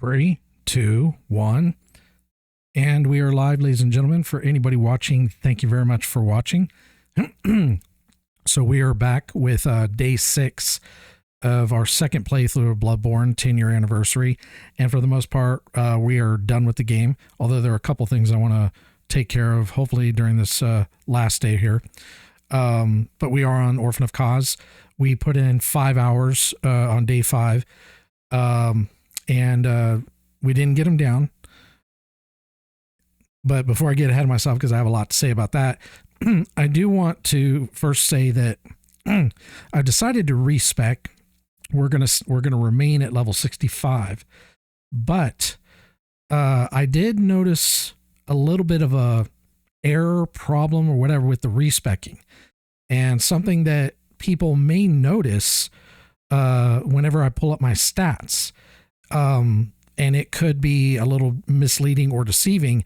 Three, two, one. And we are live, ladies and gentlemen. For anybody watching, thank you very much for watching. So we are back with day 6 of our second playthrough of Bloodborne 10-year anniversary. And for the most part, we are done with the game. Although there are a couple things I want to take care of, hopefully during this last day here. But we are on Orphan of Cause. We put in 5 hours on day 5. And we didn't get them down. But before I get ahead of myself, because I have a lot to say about that, I do want to first say that I decided to respec. We're gonna remain at level 65, but I did notice a little bit of a error problem or whatever with the respecking, and something that people may notice whenever I pull up my stats, and it could be a little misleading or deceiving.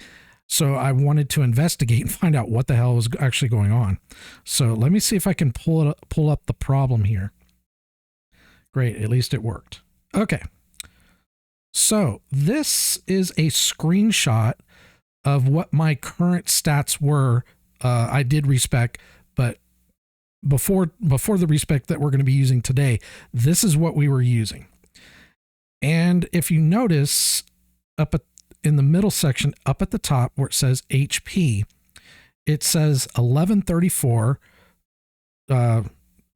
So I wanted to investigate and find out what the hell was actually going on. So let me see if I can pull up the problem here. Great, at least it worked. Okay. So this is a screenshot of what my current stats were. I did respec, but before the respec that we're going to be using today, this is what we were using. And if you notice in the middle section up at the top where it says HP, it says 1134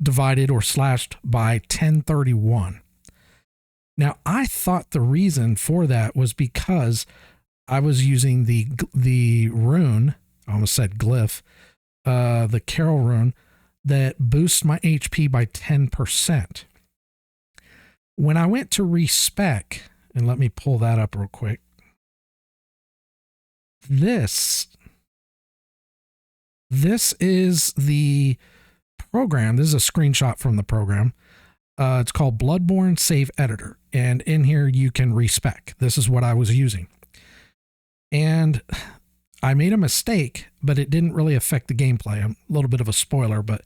divided or slashed by 1031. Now, I thought the reason for that was because I was using the rune, I almost said glyph, the Carol rune, that boosts my HP by 10%. When I went to respec, and let me pull that up real quick, This is the program. This is a screenshot from the program. It's called Bloodborne Save Editor. And in here, you can respec. This is what I was using. And I made a mistake, but it didn't really affect the gameplay. A little bit of a spoiler, but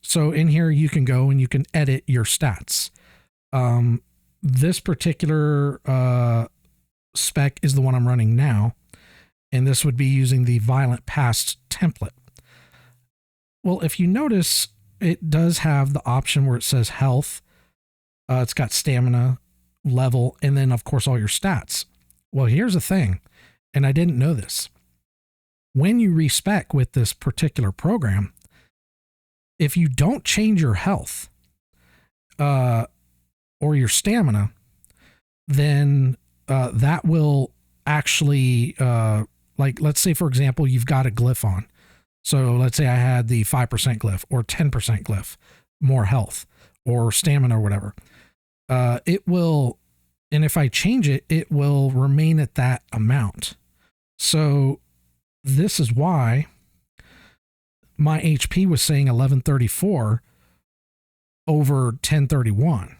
so in here, you can go and you can edit your stats. This particular spec is the one I'm running now, and this would be using the Violent Past template. Well, if you notice, it does have the option where it says health, it's got stamina, level, and then of course all your stats. Well, here's the thing, and I didn't know this. When you respec with this particular program, if you don't change your health or your stamina, then that will actually, like, let's say, for example, you've got a glyph on. So let's say I had the 5% glyph or 10% glyph, more health or stamina or whatever. It will, and if I change it, it will remain at that amount. So this is why my HP was saying 1134 over 1031.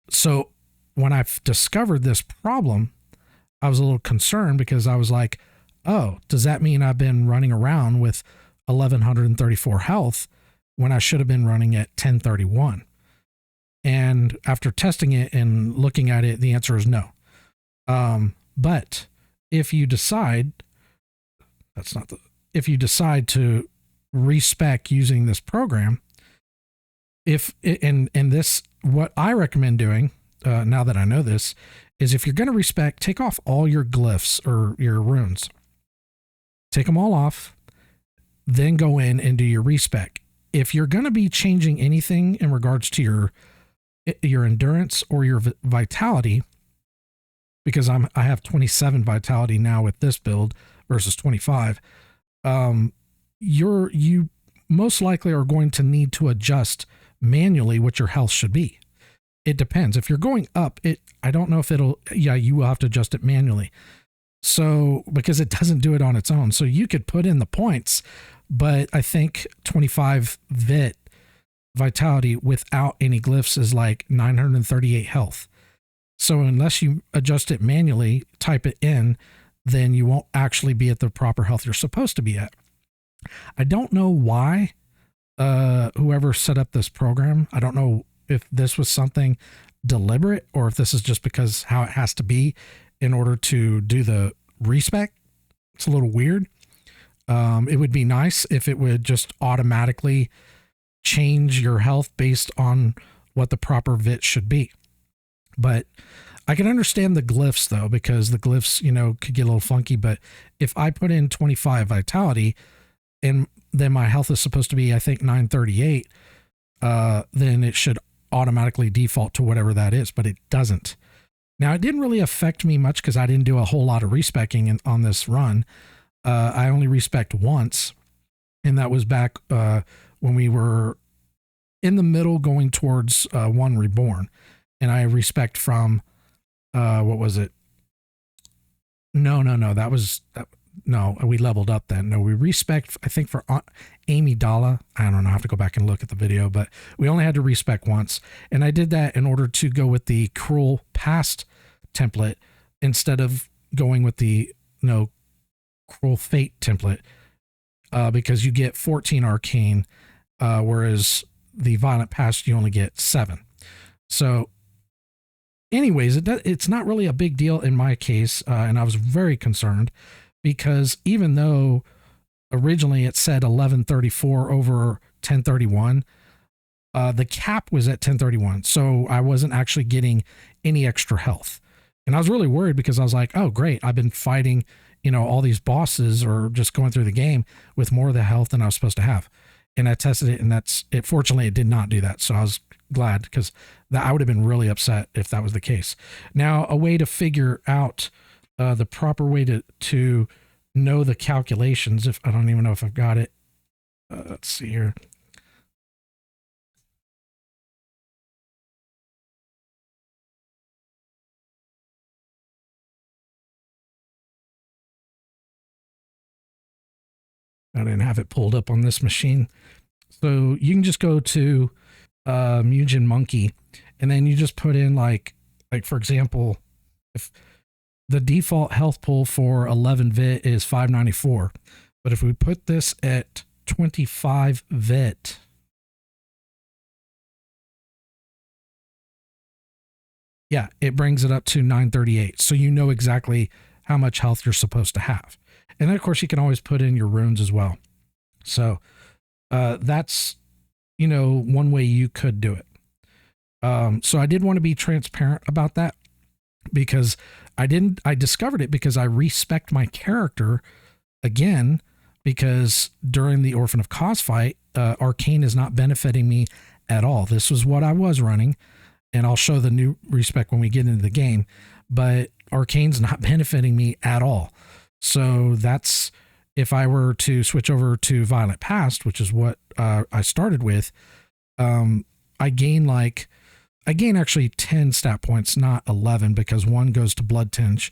So when I discovered this problem, I was a little concerned because I was like, oh, does that mean I've been running around with 1134 health when I should have been running at 1031? And after testing it and looking at it, the answer is no. But if you decide, if you decide to respec using this program, what I recommend doing, now that I know this, is if you're going to respec, take off all your glyphs or your runes. Take them all off, then go in and do your respec. If you're going to be changing anything in regards to your endurance or your vitality, because I have 27 vitality now with this build versus 25, you most likely are going to need to adjust manually what your health should be. It depends. If you're going up, I don't know if you will have to adjust it manually. So, because it doesn't do it on its own. So you could put in the points, but I think 25 vitality without any glyphs is like 938 health. So unless you adjust it manually, type it in, then you won't actually be at the proper health you're supposed to be at. I don't know why whoever set up this program, I don't know if this was something deliberate or if this is just because how it has to be in order to do the respec. It's a little weird. It would be nice if it would just automatically change your health based on what the proper VIT should be. But I can understand the glyphs though, because the glyphs, could get a little funky. But if I put in 25 vitality and then my health is supposed to be, I think 938, then it should automatically default to whatever that is, but it doesn't. Now, it didn't really affect me much because I didn't do a whole lot of respecking on this run. I only respect once, and that was back when we were in the middle going towards 1 Reborn. And I respect from, what was it? No, we leveled up then. No, we respect, I think for Amy Dalla. I don't know, I have to go back and look at the video, but we only had to respect once. And I did that in order to go with the Cruel Past template instead of going with the, Cruel Fate template, because you get 14 arcane, whereas the Violent Past, you only get 7. So anyways, it's not really a big deal in my case. And I was very concerned because even though originally it said 1134 over 1031, the cap was at 1031. So I wasn't actually getting any extra health. And I was really worried because I was like, oh, great. I've been fighting, all these bosses or just going through the game with more of the health than I was supposed to have. And I tested it and fortunately it did not do that. So I was glad because I would have been really upset if that was the case. Now, a way to figure out the proper way to know the calculations, if I don't even know if I've got it. Let's see here. I didn't have it pulled up on this machine. So you can just go to Mugen Monkey, and then you just put in like for example, if the default health pool for 11 VIT is 594, but if we put this at 25 VIT, yeah, it brings it up to 938. So you know exactly how much health you're supposed to have. And then of course you can always put in your runes as well. So that's, one way you could do it. So I did want to be transparent about that because I discovered it because I respect my character again, because during the Orphan of Cause fight, Arcane is not benefiting me at all. This was what I was running, and I'll show the new respec when we get into the game, but Arcane's not benefiting me at all. So that's, if I were to switch over to Violent Past, which is what I started with, I gain actually 10 stat points, not 11, because one goes to Blood Tinge,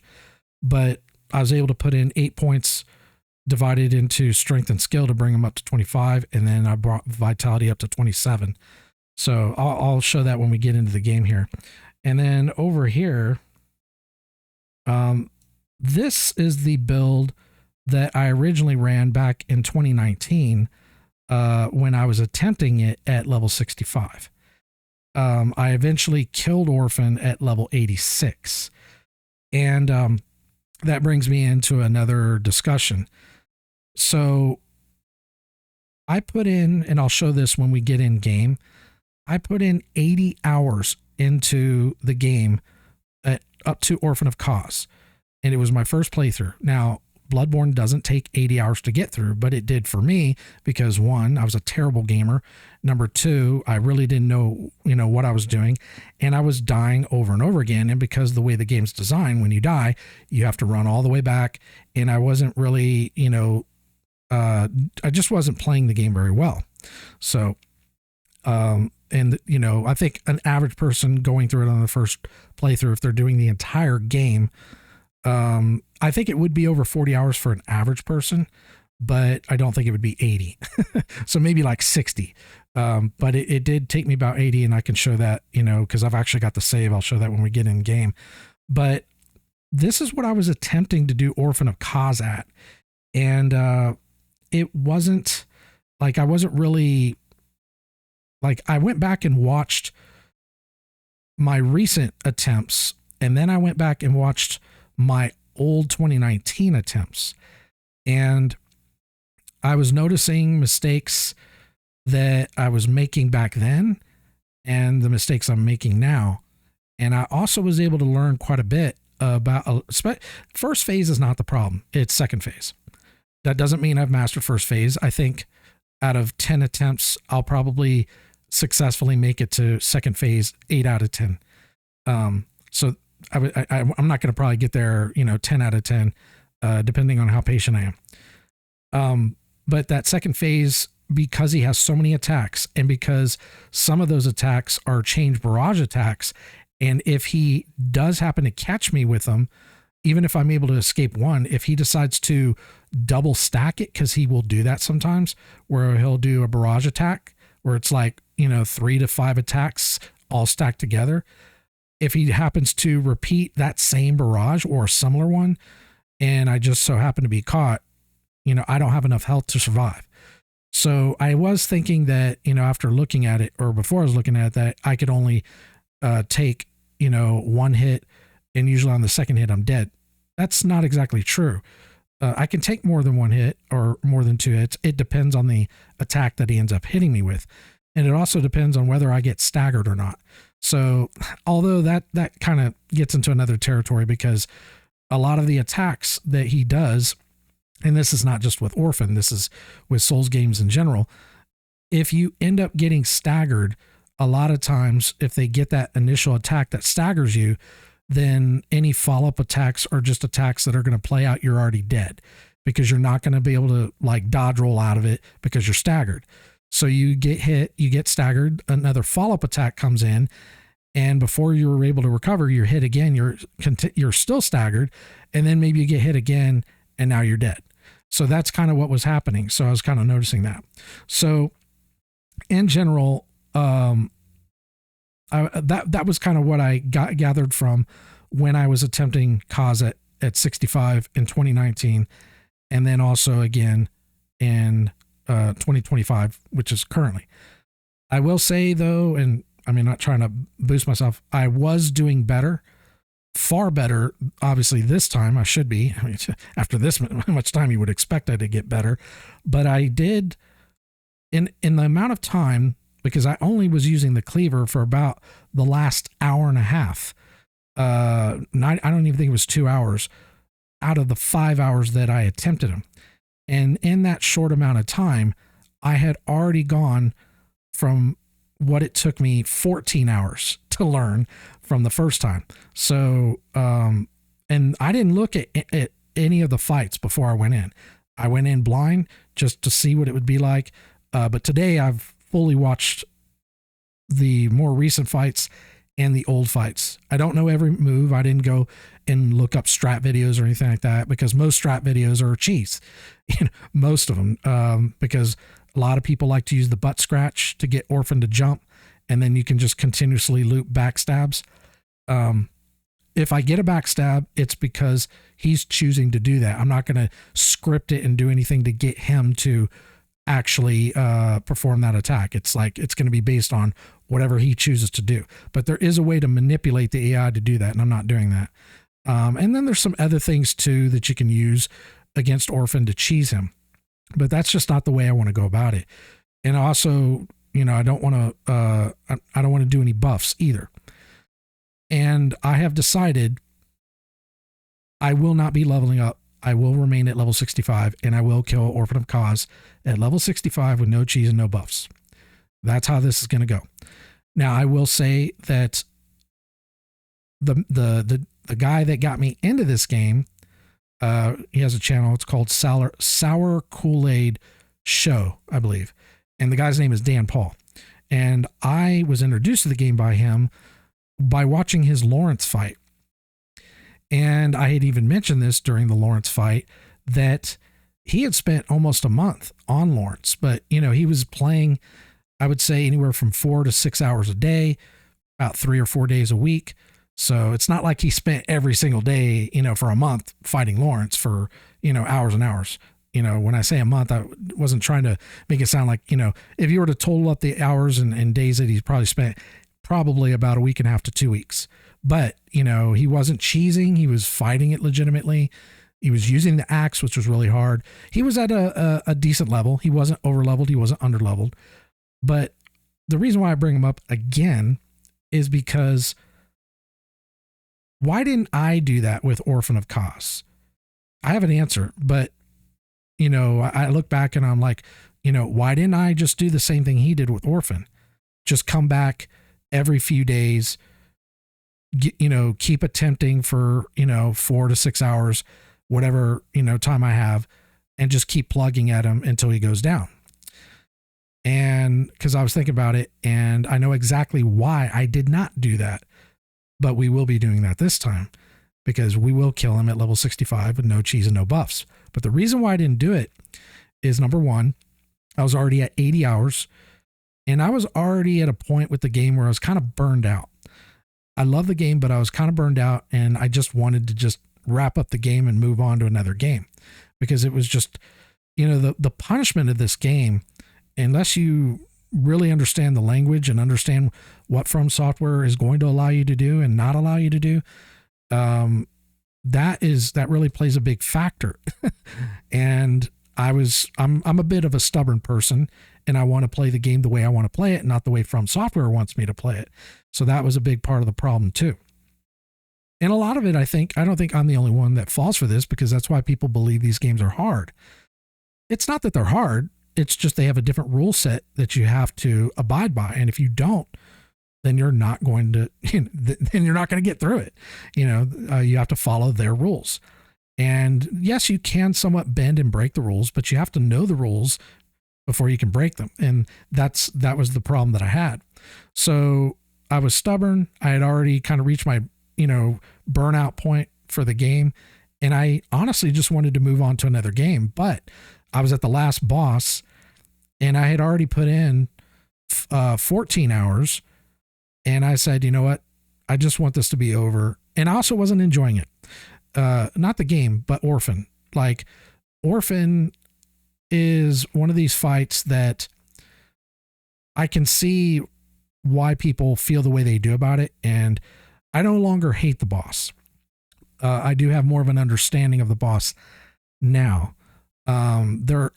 but I was able to put in 8 points divided into strength and skill to bring them up to 25. And then I brought vitality up to 27. So I'll show that when we get into the game here. And then over here, this is the build that I originally ran back in 2019 when I was attempting it at level 65. I eventually killed Orphan at level 86. And that brings me into another discussion. So I put in, and I'll show this when we get in game, I put in 80 hours into the game up to Orphan of Cause. And it was my first playthrough. Now, Bloodborne doesn't take 80 hours to get through, but it did for me because 1, I was a terrible gamer. Number 2, I really didn't know, what I was doing, and I was dying over and over again. And because the way the game's designed, when you die, you have to run all the way back. And I wasn't really, I just wasn't playing the game very well. So, I think an average person going through it on the first playthrough, if they're doing the entire game, I think it would be over 40 hours for an average person, but I don't think it would be 80. So maybe like 60. But it did take me about 80, and I can show that, because I've actually got the save. I'll show that when we get in game. But this is what I was attempting to do Orphan of Cause at. And it wasn't like, I wasn't really like, I went back and watched my recent attempts, and then I went back and watched my old 2019 attempts, and I was noticing mistakes that I was making back then and the mistakes I'm making now. And I also was able to learn quite a bit about first phase is not the problem. It's second phase. That doesn't mean I've mastered first phase. I think out of 10 attempts, I'll probably successfully make it to second phase 8 out of 10. So I'm not going to probably get there, 10 out of 10, depending on how patient I am. But that second phase, because he has so many attacks, and because some of those attacks are change barrage attacks, and if he does happen to catch me with them, even if I'm able to escape one, if he decides to double stack it, because he will do that sometimes, where he'll do a barrage attack where it's like, 3 to 5 attacks all stacked together. If he happens to repeat that same barrage or a similar one, and I just so happen to be caught, I don't have enough health to survive. So I was thinking that, after looking at it, or before I was looking at it, that I could only take, one hit, and usually on the second hit, I'm dead. That's not exactly true. I can take more than one hit or more than 2 hits. It depends on the attack that he ends up hitting me with. And it also depends on whether I get staggered or not. So although that kind of gets into another territory, because a lot of the attacks that he does, and this is not just with Orphan, this is with Souls games in general, if you end up getting staggered, a lot of times if they get that initial attack that staggers you, then any follow-up attacks are just attacks that are going to play out. You're already dead, because you're not going to be able to like dodge roll out of it because you're staggered. So you get hit, you get staggered, another follow-up attack comes in, and before you're able to recover, you're hit again, you're still staggered, and then maybe you get hit again, and now you're dead. So that's kind of what was happening. So I was kind of noticing that. So in general, that was kind of what I gathered from when I was attempting Kaz at 65 in 2019, and then also again in 2025, which is currently. I will say though, and I mean, not trying to boost myself, I was doing better, far better. Obviously this time I should be. I mean, after this much time, you would expect I to get better, but I did in the amount of time, because I only was using the cleaver for about the last hour and a half. I don't even think it was 2 hours out of the 5 hours that I attempted him. And in that short amount of time, I had already gone from what it took me 14 hours to learn from the first time. So, and I didn't look at any of the fights before I went in. I went in blind just to see what it would be like. But today I've fully watched the more recent fights and the old fights. I don't know every move. I didn't go and look up strat videos or anything like that, because most strat videos are cheats, most of them, because a lot of people like to use the butt scratch to get Orphan to jump, and then you can just continuously loop backstabs. If I get a backstab, it's because he's choosing to do that. I'm not going to script it and do anything to get him to actually perform that attack. It's like, it's going to be based on whatever he chooses to do. But there is a way to manipulate the AI to do that, and I'm not doing that. And then there's some other things too that you can use against Orphan to cheese him, but that's just not the way I want to go about it. And also, I don't want to do any buffs either. And I have decided I will not be leveling up. I will remain at level 65, and I will kill Orphan of Kaz at level 65 with no cheese and no buffs. That's how this is going to go. Now, I will say that the guy that got me into this game, he has a channel. It's called Sour Kool-Aid Show, I believe. And the guy's name is Dan Paul. And I was introduced to the game by him by watching his Lawrence fight. And I had even mentioned this during the Lawrence fight, that he had spent almost a month on Lawrence, but he was playing, I would say, anywhere from 4 to 6 hours a day, about 3 or 4 days a week. So it's not like he spent every single day, for a month fighting Lawrence for, hours and hours. When I say a month, I wasn't trying to make it sound like, if you were to total up the hours and days that he's probably spent, probably about a week and a half to 2 weeks. But, you know, he wasn't cheesing. He was fighting it legitimately. He was using the axe, which was really hard. He was at a decent level. He wasn't over leveled. He wasn't under leveled. But the reason why I bring him up again is because why didn't I do that with Orphan of Kos? I have an answer, but, you know, I look back and I'm like, you know, why didn't I just do the same thing he did with Orphan? Just come back every few days, you know, keep attempting for, you know, 4 to 6 hours, whatever, you know, time I have, and just keep plugging at him until he goes down. And because I was thinking about it, and I know exactly why I did not do that, but we will be doing that this time because we will kill him at level 65 with no cheese and no buffs. But the reason why I didn't do it is, number one, I was already at 80 hours, and I was already at a point with the game where I was kind of burned out. I love the game, but I was kind of burned out, and I just wanted to just wrap up the game and move on to another game because it was just, you know, the punishment of this game, unless you really understand the language and understand what From Software is going to allow you to do and not allow you to do, that really plays a big factor. And I'm a bit of a stubborn person, and I want to play the game the way I want to play it, not the way From Software wants me to play it. So that was a big part of the problem too. And a lot of it, I don't think I'm the only one that falls for this, because that's why people believe these games are hard. It's not that they're hard. It's just they have a different rule set that you have to abide by. And if you don't, then you're not going to, then you're not going to get through it. You know, you have to follow their rules. And yes, you can somewhat bend and break the rules, but you have to know the rules before you can break them. And that was the problem that I had. So I was stubborn. I had already kind of reached my, you know, burnout point for the game. And I honestly just wanted to move on to another game, but I was at the last boss and I had already put in 14 hours. And I said, you know what? I just want this to be over. And I also wasn't enjoying it. Not the game, but Orphan. Like, Orphan is one of these fights that I can see why people feel the way they do about it. And I no longer hate the boss. I do have more of an understanding of the boss now. There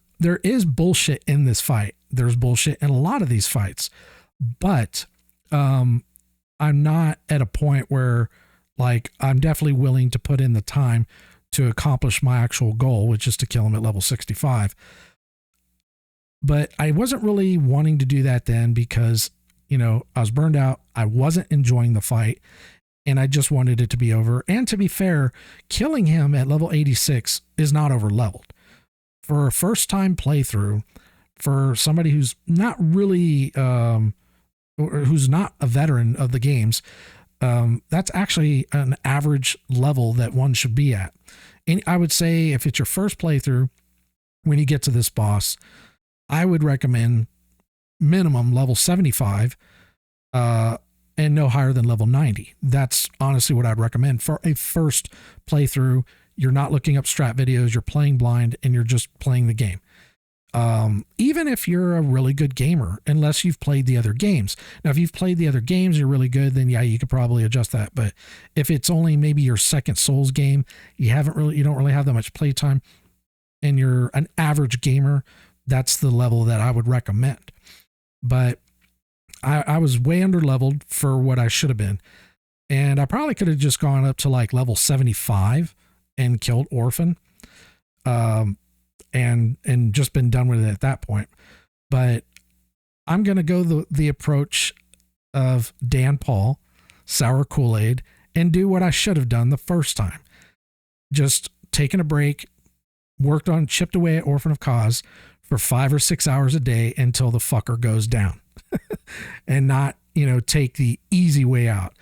is bullshit in this fight. There's bullshit in a lot of these fights, but I'm not at a point where, like, I'm definitely willing to put in the time to accomplish my actual goal, which is to kill him at level 65. But I wasn't really wanting to do that then because, you know, I was burned out. I wasn't enjoying the fight, and I just wanted it to be over. And to be fair, killing him at level 86 is not over leveled. For a first time playthrough, for somebody who's not really, who's not a veteran of the games, that's actually an average level that one should be at. And I would say if it's your first playthrough, when you get to this boss, I would recommend minimum level 75, and no higher than level 90. That's honestly what I'd recommend for a first playthrough. You're not looking up strat videos, you're playing blind, and you're just playing the game. Even if you're a really good gamer, unless you've played the other games. Now, if you've played the other games, you're really good, then yeah, you could probably adjust that. But if it's only maybe your second Souls game, you don't really have that much playtime, and you're an average gamer, that's the level that I would recommend. But I was way under leveled for what I should have been. And I probably could have just gone up to like level 75 and killed Orphan. And just been done with it at that point. But I'm going to go the approach of Dan Paul, Sour Kool-Aid, and do what I should have done the first time. Just taken a break, chipped away at Orphan of Kos for 5 or 6 hours a day until the fucker goes down. And not, you know, take the easy way out.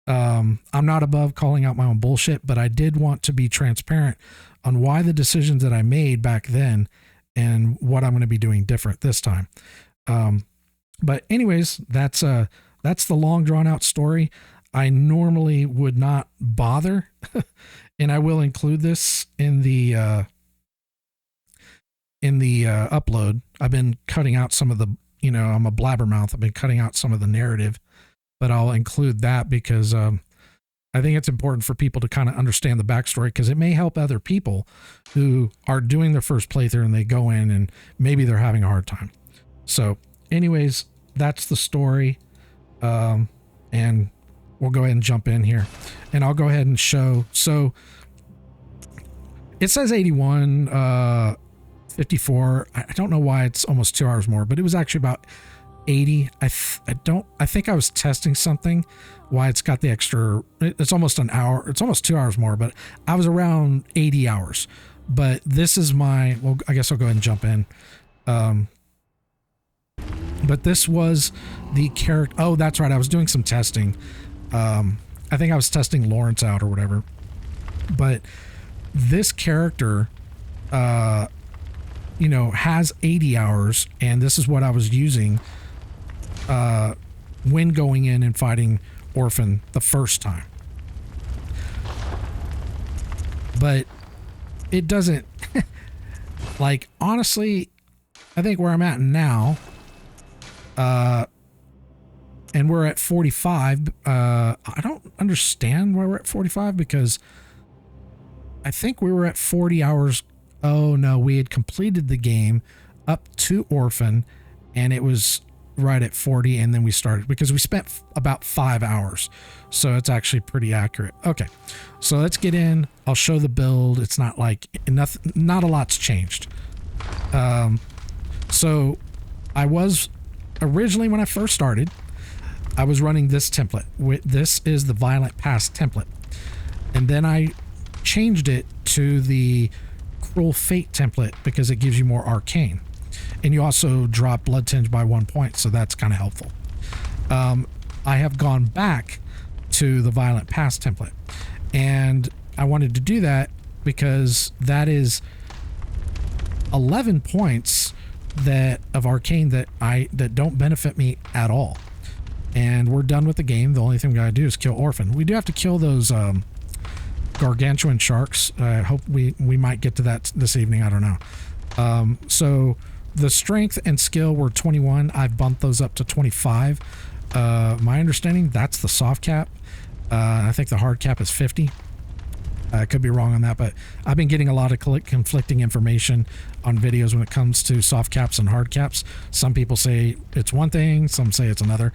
I'm not above calling out my own bullshit, but I did want to be transparent on why the decisions that I made back then and what I'm going to be doing different this time. But anyways, that's the long drawn out story. I normally would not bother, and I will include this in the upload. I've been cutting out some of the, you know, I'm a blabbermouth. I've been cutting out some of the narrative but I'll include that because I think it's important for people to kind of understand the backstory, because it may help other people who are doing their first playthrough and they go in and maybe they're having a hard time. So anyways, that's the story. And we'll go ahead and jump in here, and I'll go ahead and show. So it says 81, 54. I don't know why it's almost 2 hours more, but it was actually about 80. I think I was testing something why it's got the extra. It's almost an hour. It's almost 2 hours more, but I was around 80 hours. But this is my, well, I guess I'll go ahead and jump in. But this was the character. Oh, that's right. I was doing some testing. I think I was testing Lawrence out or whatever. But this character, you know, has 80 hours, and this is what I was using when going in and fighting Orphan the first time. But it doesn't, like, honestly, I think where I'm at now, and we're at 45. I don't understand why we're at 45, because I think we were at 40 hours. Oh no, we had completed the game up to Orphan, and it was right at 40, and then we started, because we spent about 5 hours. So it's actually pretty accurate. Okay, so let's get in. I'll show the build. It's not like nothing, not a lot's changed. So I was originally, when I first started, I was running this template. This is the Violent Past template. And then I changed it to the Cruel Fate template because it gives you more arcane. And you also drop Blood Tinge by 1 point, so that's kind of helpful. I have gone back to the Violent Past template. And I wanted to do that because that is 11 points that of arcane that don't benefit me at all. And we're done with the game. The only thing we gotta do is kill Orphan. We do have to kill those gargantuan sharks. I hope we might get to that this evening. I don't know. So the strength and skill were 21. I've bumped those up to 25. My understanding, that's the soft cap. I think the hard cap is 50. I could be wrong on that, but I've been getting a lot of conflicting information on videos when it comes to soft caps and hard caps. Some people say it's one thing, some say it's another.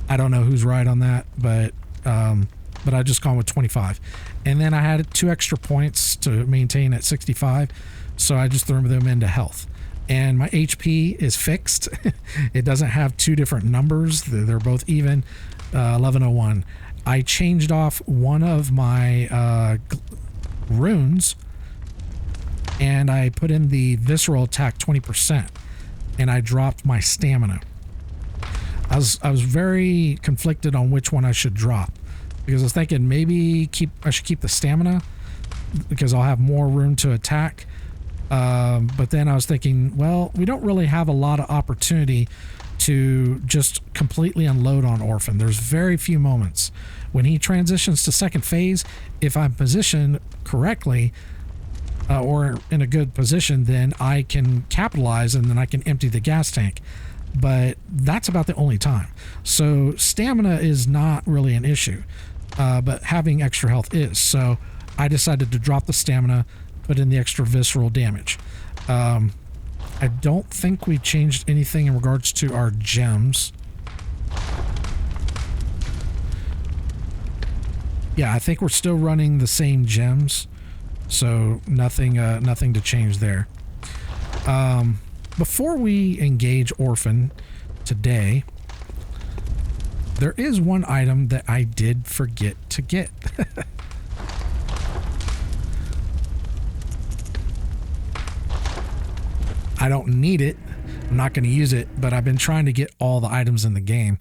I don't know who's right on that, but I just gone with 25. And then I had 2 extra points to maintain at 65, so I just threw them into health. And my HP is fixed. It doesn't have 2 different numbers. They're both even, 1101. I changed off one of my runes, and I put in the visceral attack 20%, and I dropped my stamina. I was very conflicted on which one I should drop, because I was thinking maybe I should keep the stamina because I'll have more room to attack. But then I was thinking, well, we don't really have a lot of opportunity to just completely unload on Orphan. There's very few moments. When he transitions to second phase, if I'm positioned correctly or in a good position, then I can capitalize and then I can empty the gas tank. But that's about the only time. So stamina is not really an issue, but having extra health is. So I decided to drop the stamina, put in the extra visceral damage. I don't think we changed anything in regards to our gems. Yeah, I think we're still running the same gems, so nothing to change there. Before we engage Orphan today, there is one item that I did forget to get. I don't need it. I'm not going to use it, but I've been trying to get all the items in the game,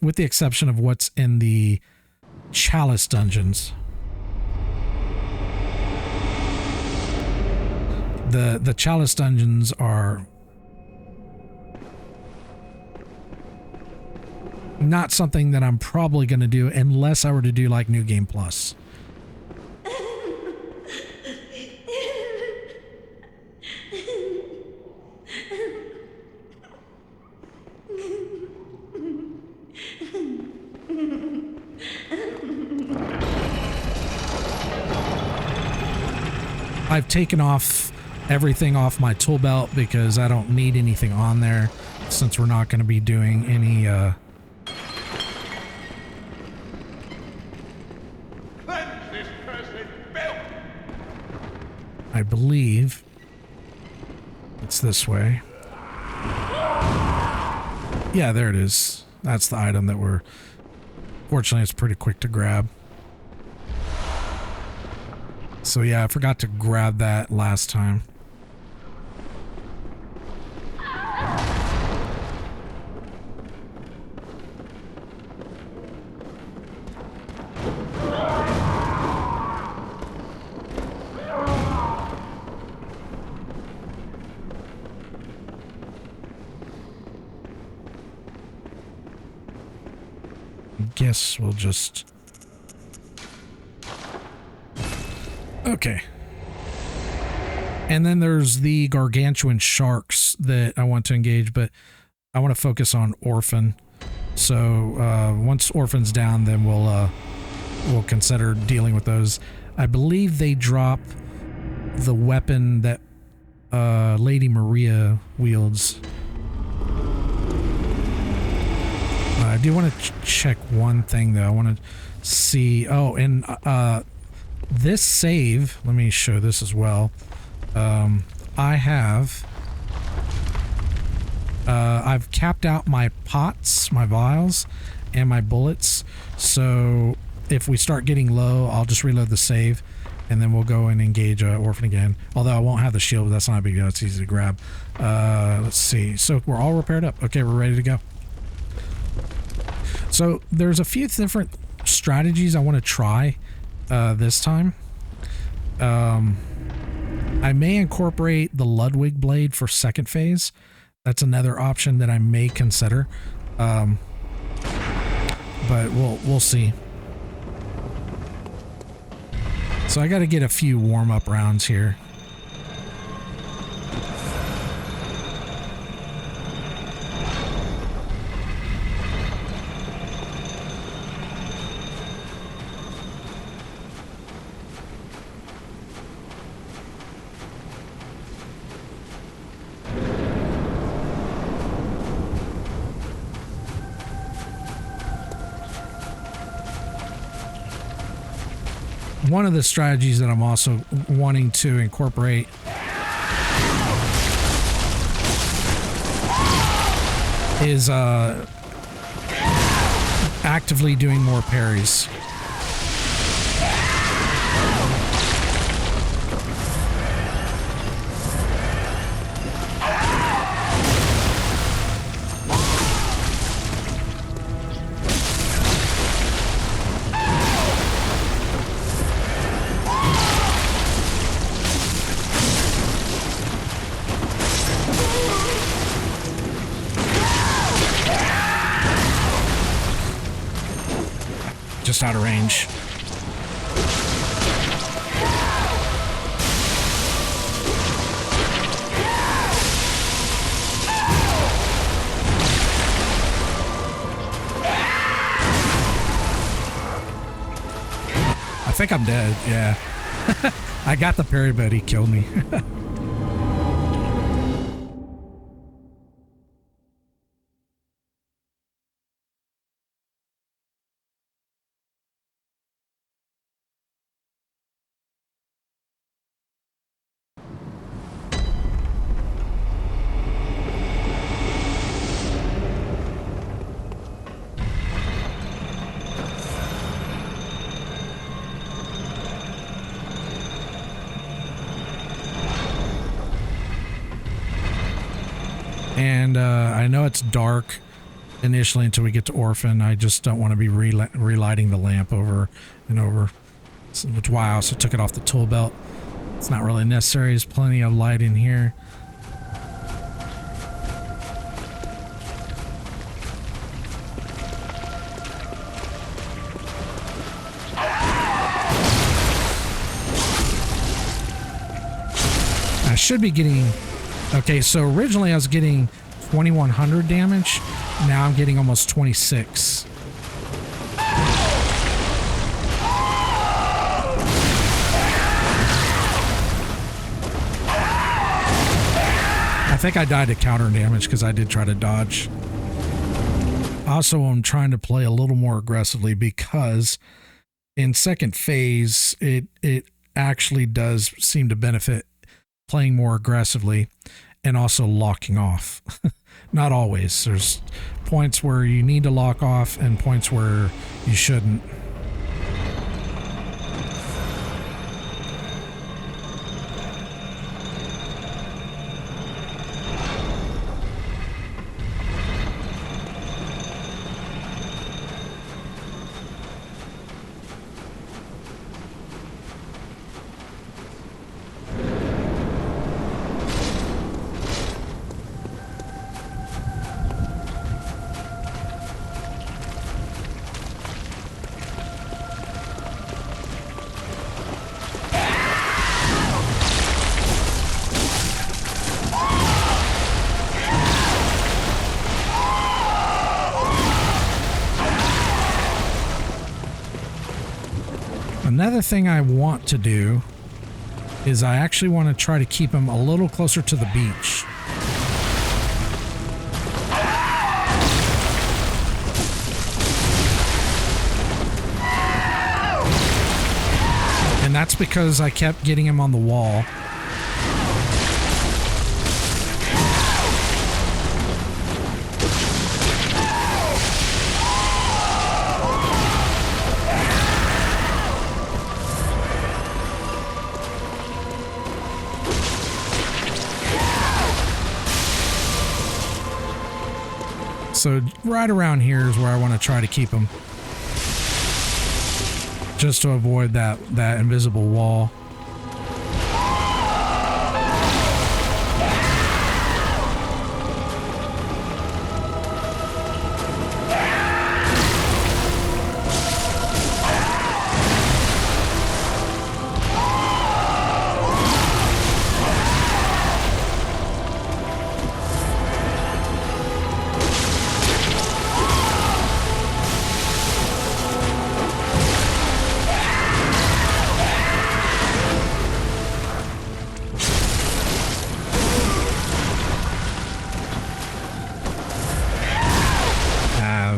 with the exception of what's in the Chalice dungeons. The Chalice dungeons are not something that I'm probably going to do unless I were to do like New Game Plus. I've taken off everything off my tool belt because I don't need anything on there since we're not going to be doing any I believe it's this way. Yeah, there it is. That's the item that we're... Fortunately, it's pretty quick to grab. So yeah, I forgot to grab that last time. Guess we'll just... Okay. And then there's the gargantuan sharks that I want to engage, but I want to focus on Orphan. So once Orphan's down, then we'll consider dealing with those. I believe they drop the weapon that Lady Maria wields. I do want to check one thing though. I want to see. Oh, and this save. Let me show this as well. I have. I've capped out my pots, my vials, and my bullets. So if we start getting low, I'll just reload the save, and then we'll go and engage Orphan again. Although I won't have the shield, but that's not a big deal. It's easy to grab. Let's see. So we're all repaired up. Okay, we're ready to go. So there's a few different strategies I want to try this time. I may incorporate the Ludwig blade for second phase. That's another option that I may consider. But we'll see. So I got to get a few warm-up rounds here. One of the strategies that I'm also wanting to incorporate is actively doing more parries. Just out of range. I think I'm dead, yeah. I got the parry, but he killed me. And I know it's dark initially until we get to Orphan. I just don't want to be relighting the lamp over and over. So that's why I also took it off the tool belt. It's not really necessary. There's plenty of light in here. I should be getting... Okay, so originally I was getting 2100 damage. Now I'm getting almost 26. think I died to counter damage because I did try to dodge. Also, I'm trying to play a little more aggressively because in second phase, it actually does seem to benefit playing more aggressively and also locking off. Not always. There's points where you need to lock off and points where you shouldn't. Another thing I want to do is I actually want to try to keep him a little closer to the beach. And that's because I kept getting him on the wall. So right around here is where I want to try to keep them, just to avoid that invisible wall.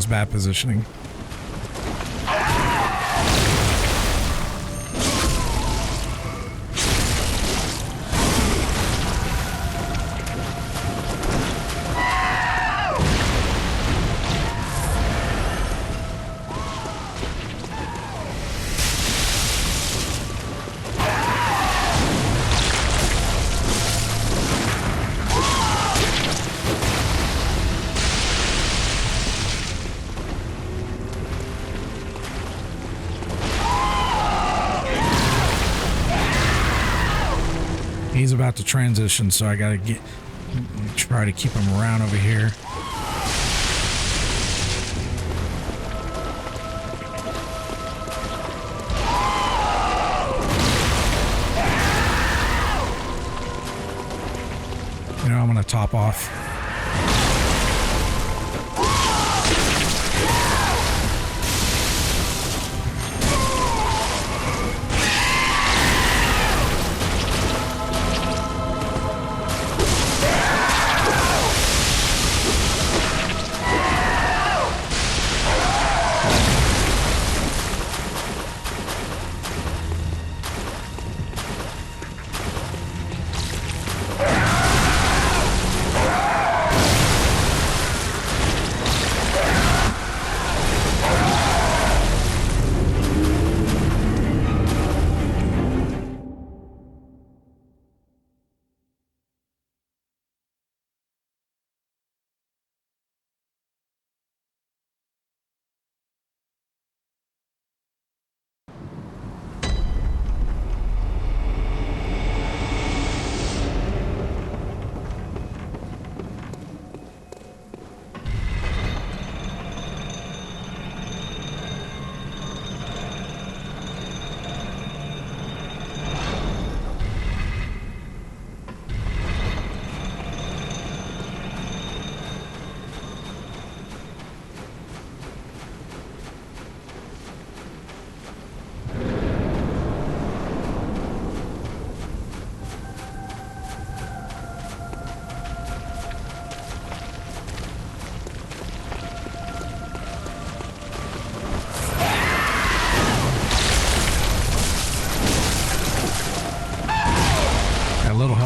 Bad positioning. He's about to transition, so I gotta try to keep him around over here. You know, I'm gonna top off.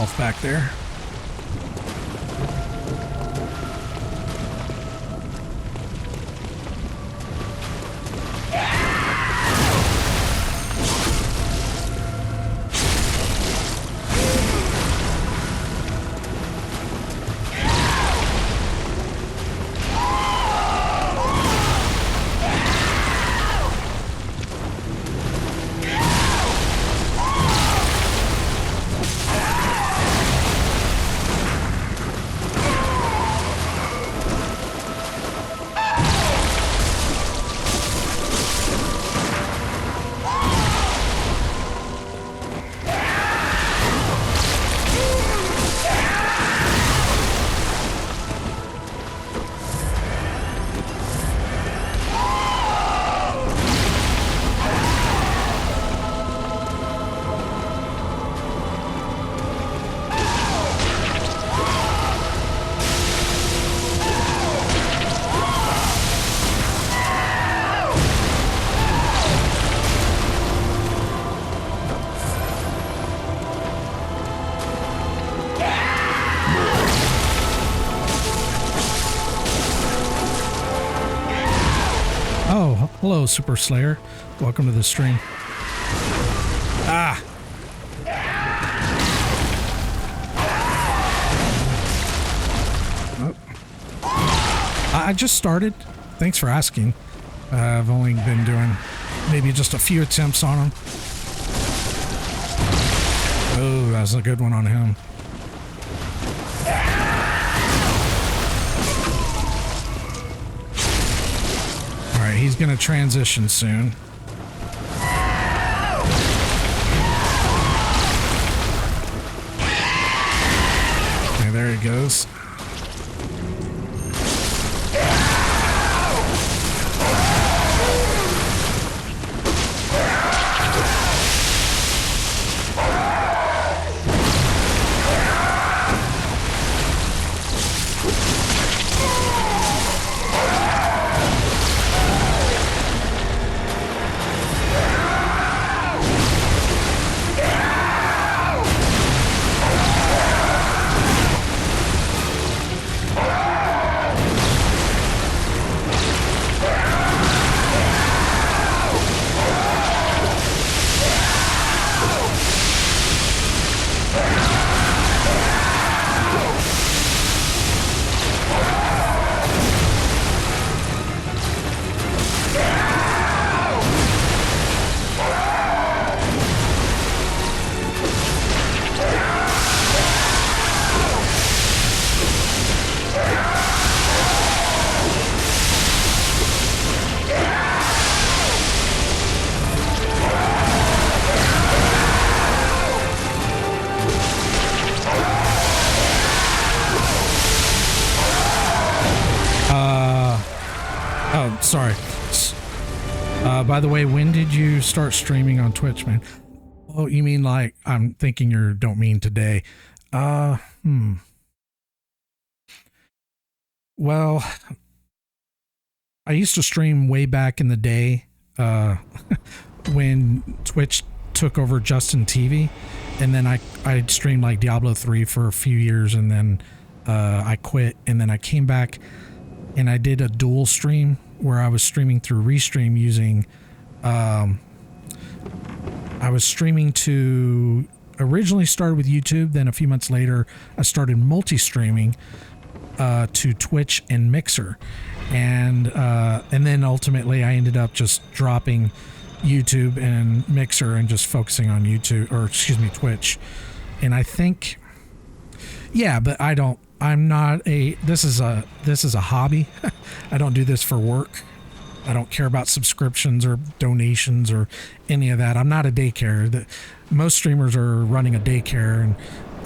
health back there. Oh, hello, Super Slayer. Welcome to the stream. Ah! Oh. I just started. Thanks for asking. I've only been doing maybe just a few attempts on him. Oh, that's a good one on him. Alright, he's gonna transition soon. Okay, there he goes. Oh, sorry. By the way, when did you start streaming on Twitch, man? Oh, you mean like, I'm thinking you don't mean today. Well, I used to stream way back in the day, when Twitch took over Justin TV, and then I streamed like Diablo 3 for a few years, and then I quit, and then I came back and I did a dual stream where I was streaming through Restream using, I was streaming to, originally started with YouTube, then a few months later I started multi-streaming to Twitch and Mixer, and then ultimately I ended up just dropping YouTube and Mixer and just focusing on YouTube, or excuse me, Twitch. And I think, yeah, but I'm not a, this is a hobby. I don't do this for work. I don't care about subscriptions or donations or any of that. I'm not a daycare. Most streamers are running a daycare, and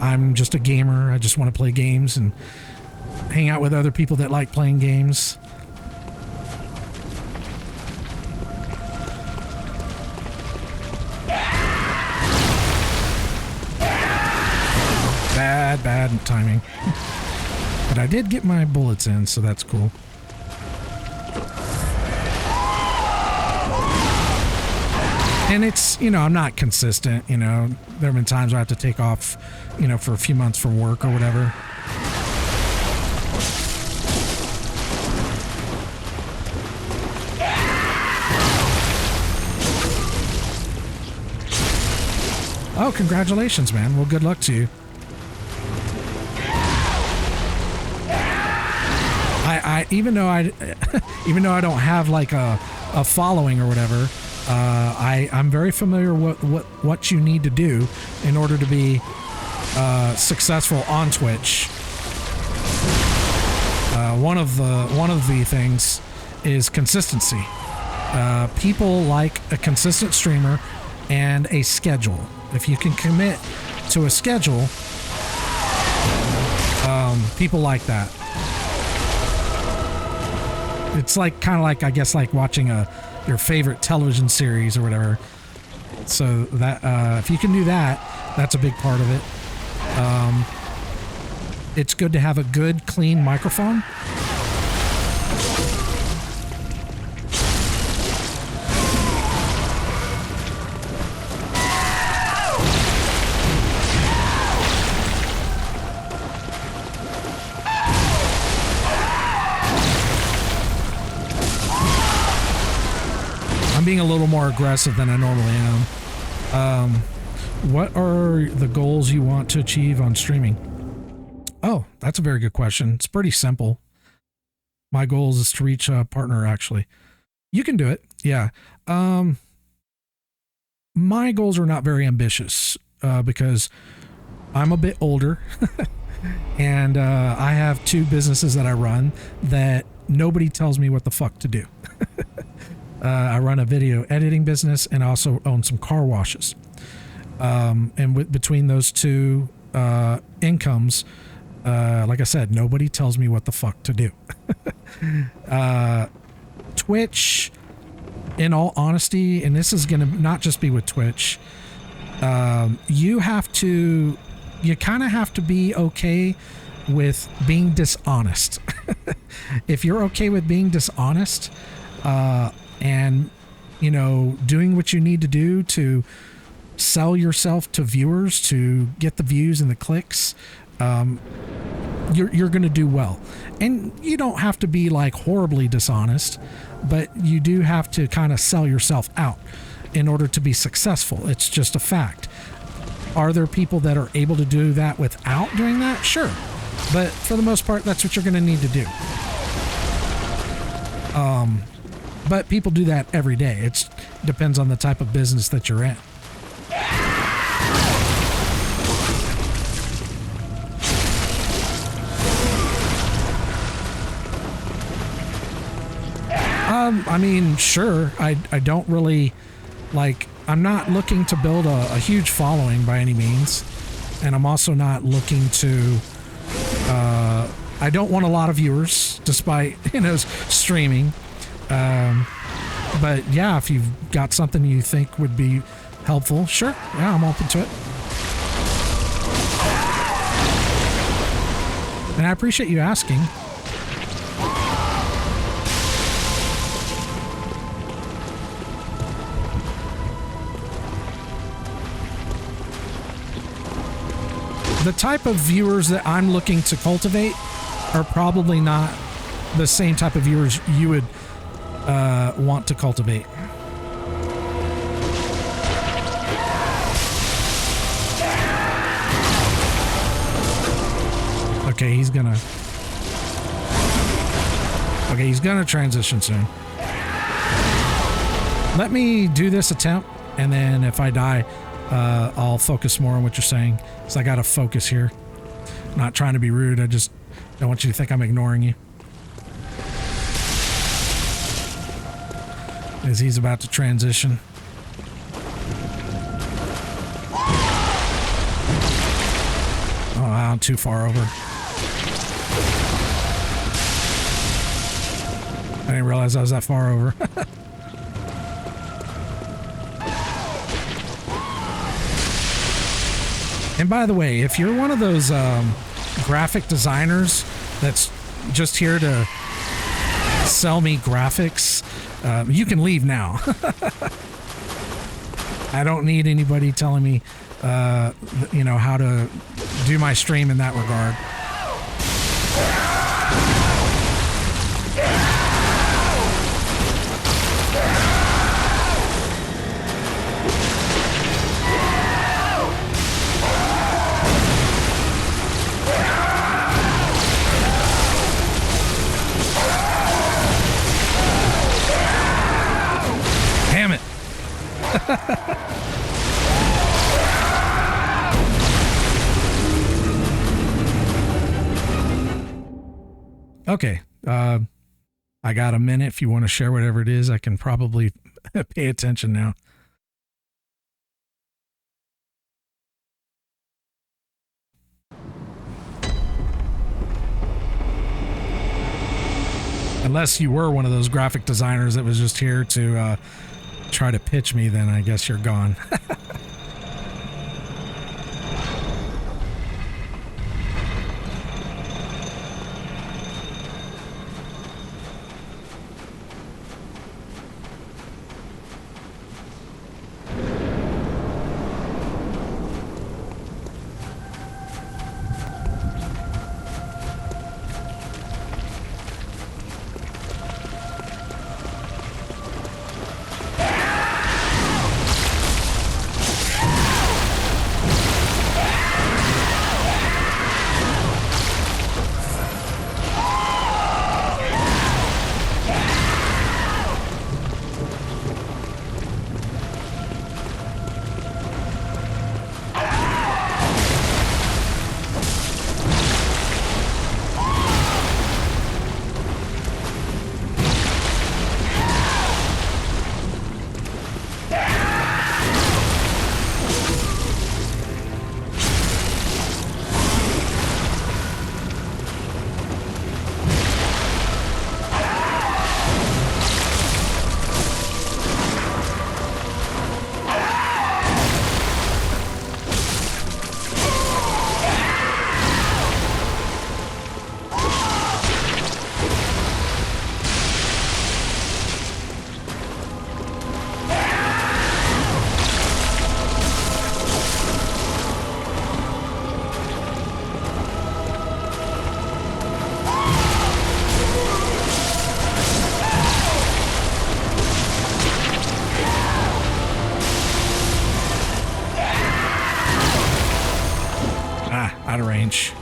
I'm just a gamer. I just want to play games and hang out with other people that like playing games. Bad timing. But I did get my bullets in, so that's cool. And it's, you know, I'm not consistent, you know. There have been times I have to take off, you know, for a few months from work or whatever. Oh, congratulations, man. Well, good luck to you. Even though I don't have like a following or whatever, I'm very familiar with what you need to do in order to be successful on Twitch. One of the things is consistency. People like a consistent streamer and a schedule. If you can commit to a schedule, people like that. It's like kind of like, I guess, like watching your favorite television series or whatever. So that if you can do that, that's a big part of it. It's good to have a good, clean microphone. Being a little more aggressive than I normally am. What are the goals you want to achieve on streaming? Oh, that's a very good question. It's pretty simple. My goals is to reach a partner, actually. You can do it. Yeah. My goals are not very ambitious because I'm a bit older and I have 2 businesses that I run that nobody tells me what the fuck to do. I run a video editing business and also own some car washes. And between those 2 incomes, like I said, nobody tells me what the fuck to do. Twitch, in all honesty, and this is going to not just be with Twitch, you kind of have to be okay with being dishonest. If you're okay with being dishonest, and, you know, doing what you need to do to sell yourself to viewers to get the views and the clicks, you're going to do well. And you don't have to be like horribly dishonest, but you do have to kind of sell yourself out in order to be successful. It's just a fact. Are there people that are able to do that without doing that? Sure. But for the most part, that's what you're going to need to do. But people do that every day. It depends on the type of business that you're in. I mean, sure. I don't really, like, I'm not looking to build a huge following by any means. And I'm also not looking to, I don't want a lot of viewers, despite, you know, streaming. But yeah, if you've got something you think would be helpful, sure. Yeah, I'm open to it. And I appreciate you asking. The type of viewers that I'm looking to cultivate are probably not the same type of viewers you would want to cultivate. Okay, he's gonna transition soon. Let me do this attempt, and then if I die, I'll focus more on what you're saying. So I gotta focus here. Not trying to be rude, I just don't want you to think I'm ignoring you. As he's about to transition. Oh, I'm too far over. I didn't realize I was that far over. And by the way, if you're one of those graphic designers that's just here to sell me graphics, you can leave now. I don't need anybody telling me, you know, how to do my stream in that regard. Damn it. Okay. I got a minute. If you want to share whatever it is, I can probably pay attention now. Unless you were one of those graphic designers that was just here to try to pitch me, then I guess you're gone. Out of range.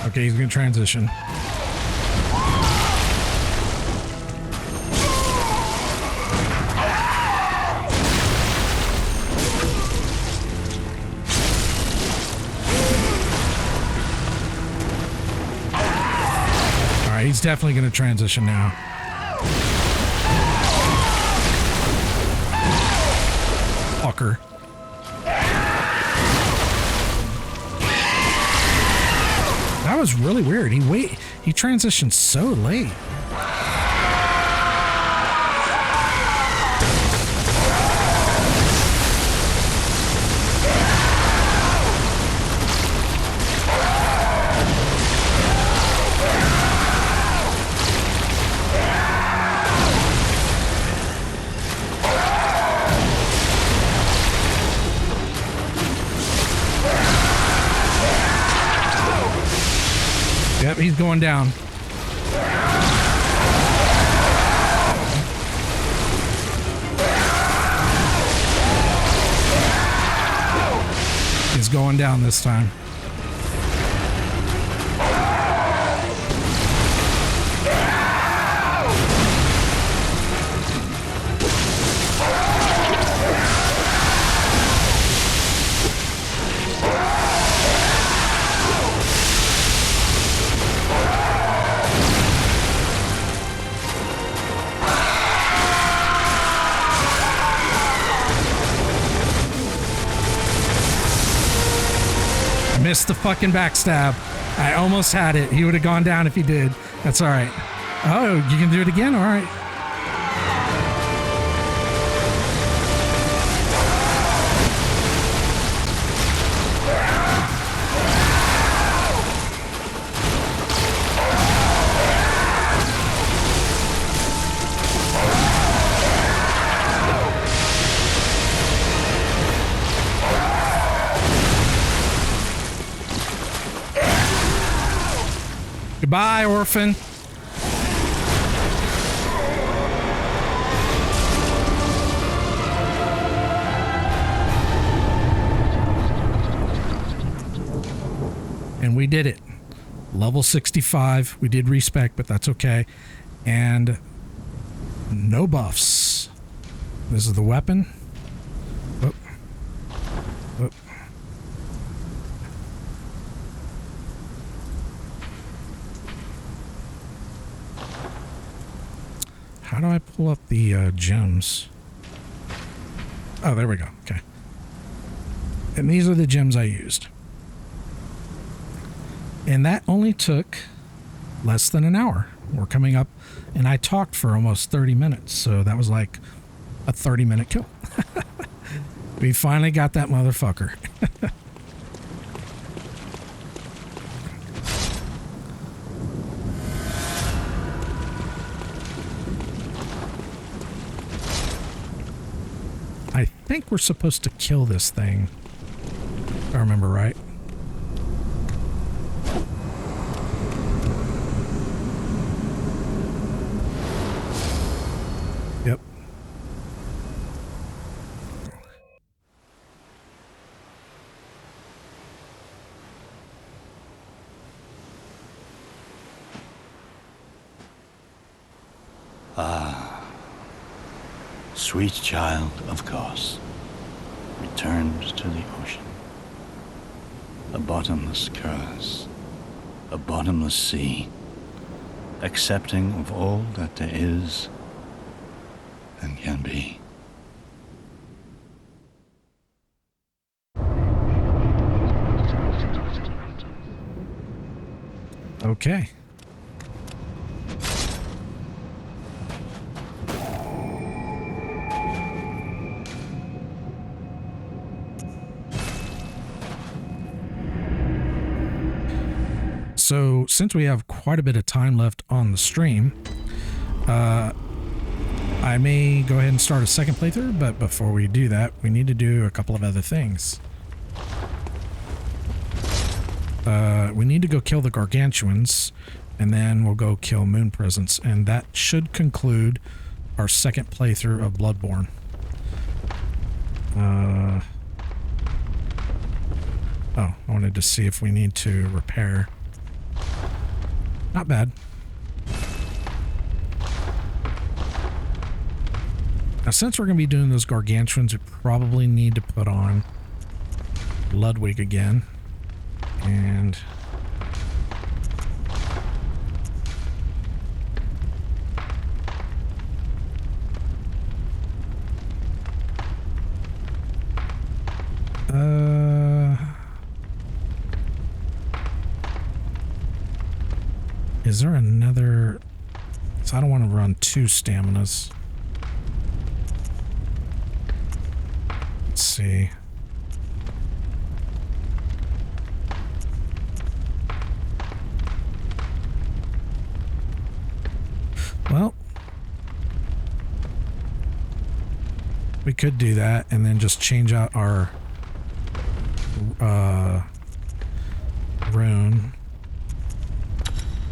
Okay, he's going to transition. All right, he's definitely going to transition now. Fucker. That was really weird. He transitioned so late. Yep, he's going down. He's going down this time. missed the fucking backstab. I almost had it. He would have gone down if he did. That's all right. Oh, you can do it again? All right. Goodbye, orphan. And we did it. Level 65. We did respec, but that's okay. And no buffs. This is the weapon. Whoop. Whoop. How do I pull up the gems? Oh, there we go. Okay. And these are the gems I used. And that only took less than an hour. We're coming up, and I talked for almost 30 minutes, so that was like a 30-minute kill. We finally got that motherfucker. I think we're supposed to kill this thing, if I remember right. Yep. Ah, sweet child of Kos, returned to the ocean. A bottomless curse, a bottomless sea, accepting of all that there is and can be. Okay. So, since we have quite a bit of time left on the stream, I may go ahead and start a second playthrough, but before we do that, we need to do a couple of other things. We need to go kill the gargantuans, and then we'll go kill moon presence, and that should conclude our second playthrough of Bloodborne. Oh, I wanted to see if we need to repair. Not bad. Now, since we're going to be doing those gargantuans, we probably need to put on Ludwig again. And is there another? So I don't want to run two staminas. Let's see. Well, we could do that and then just change out our rune.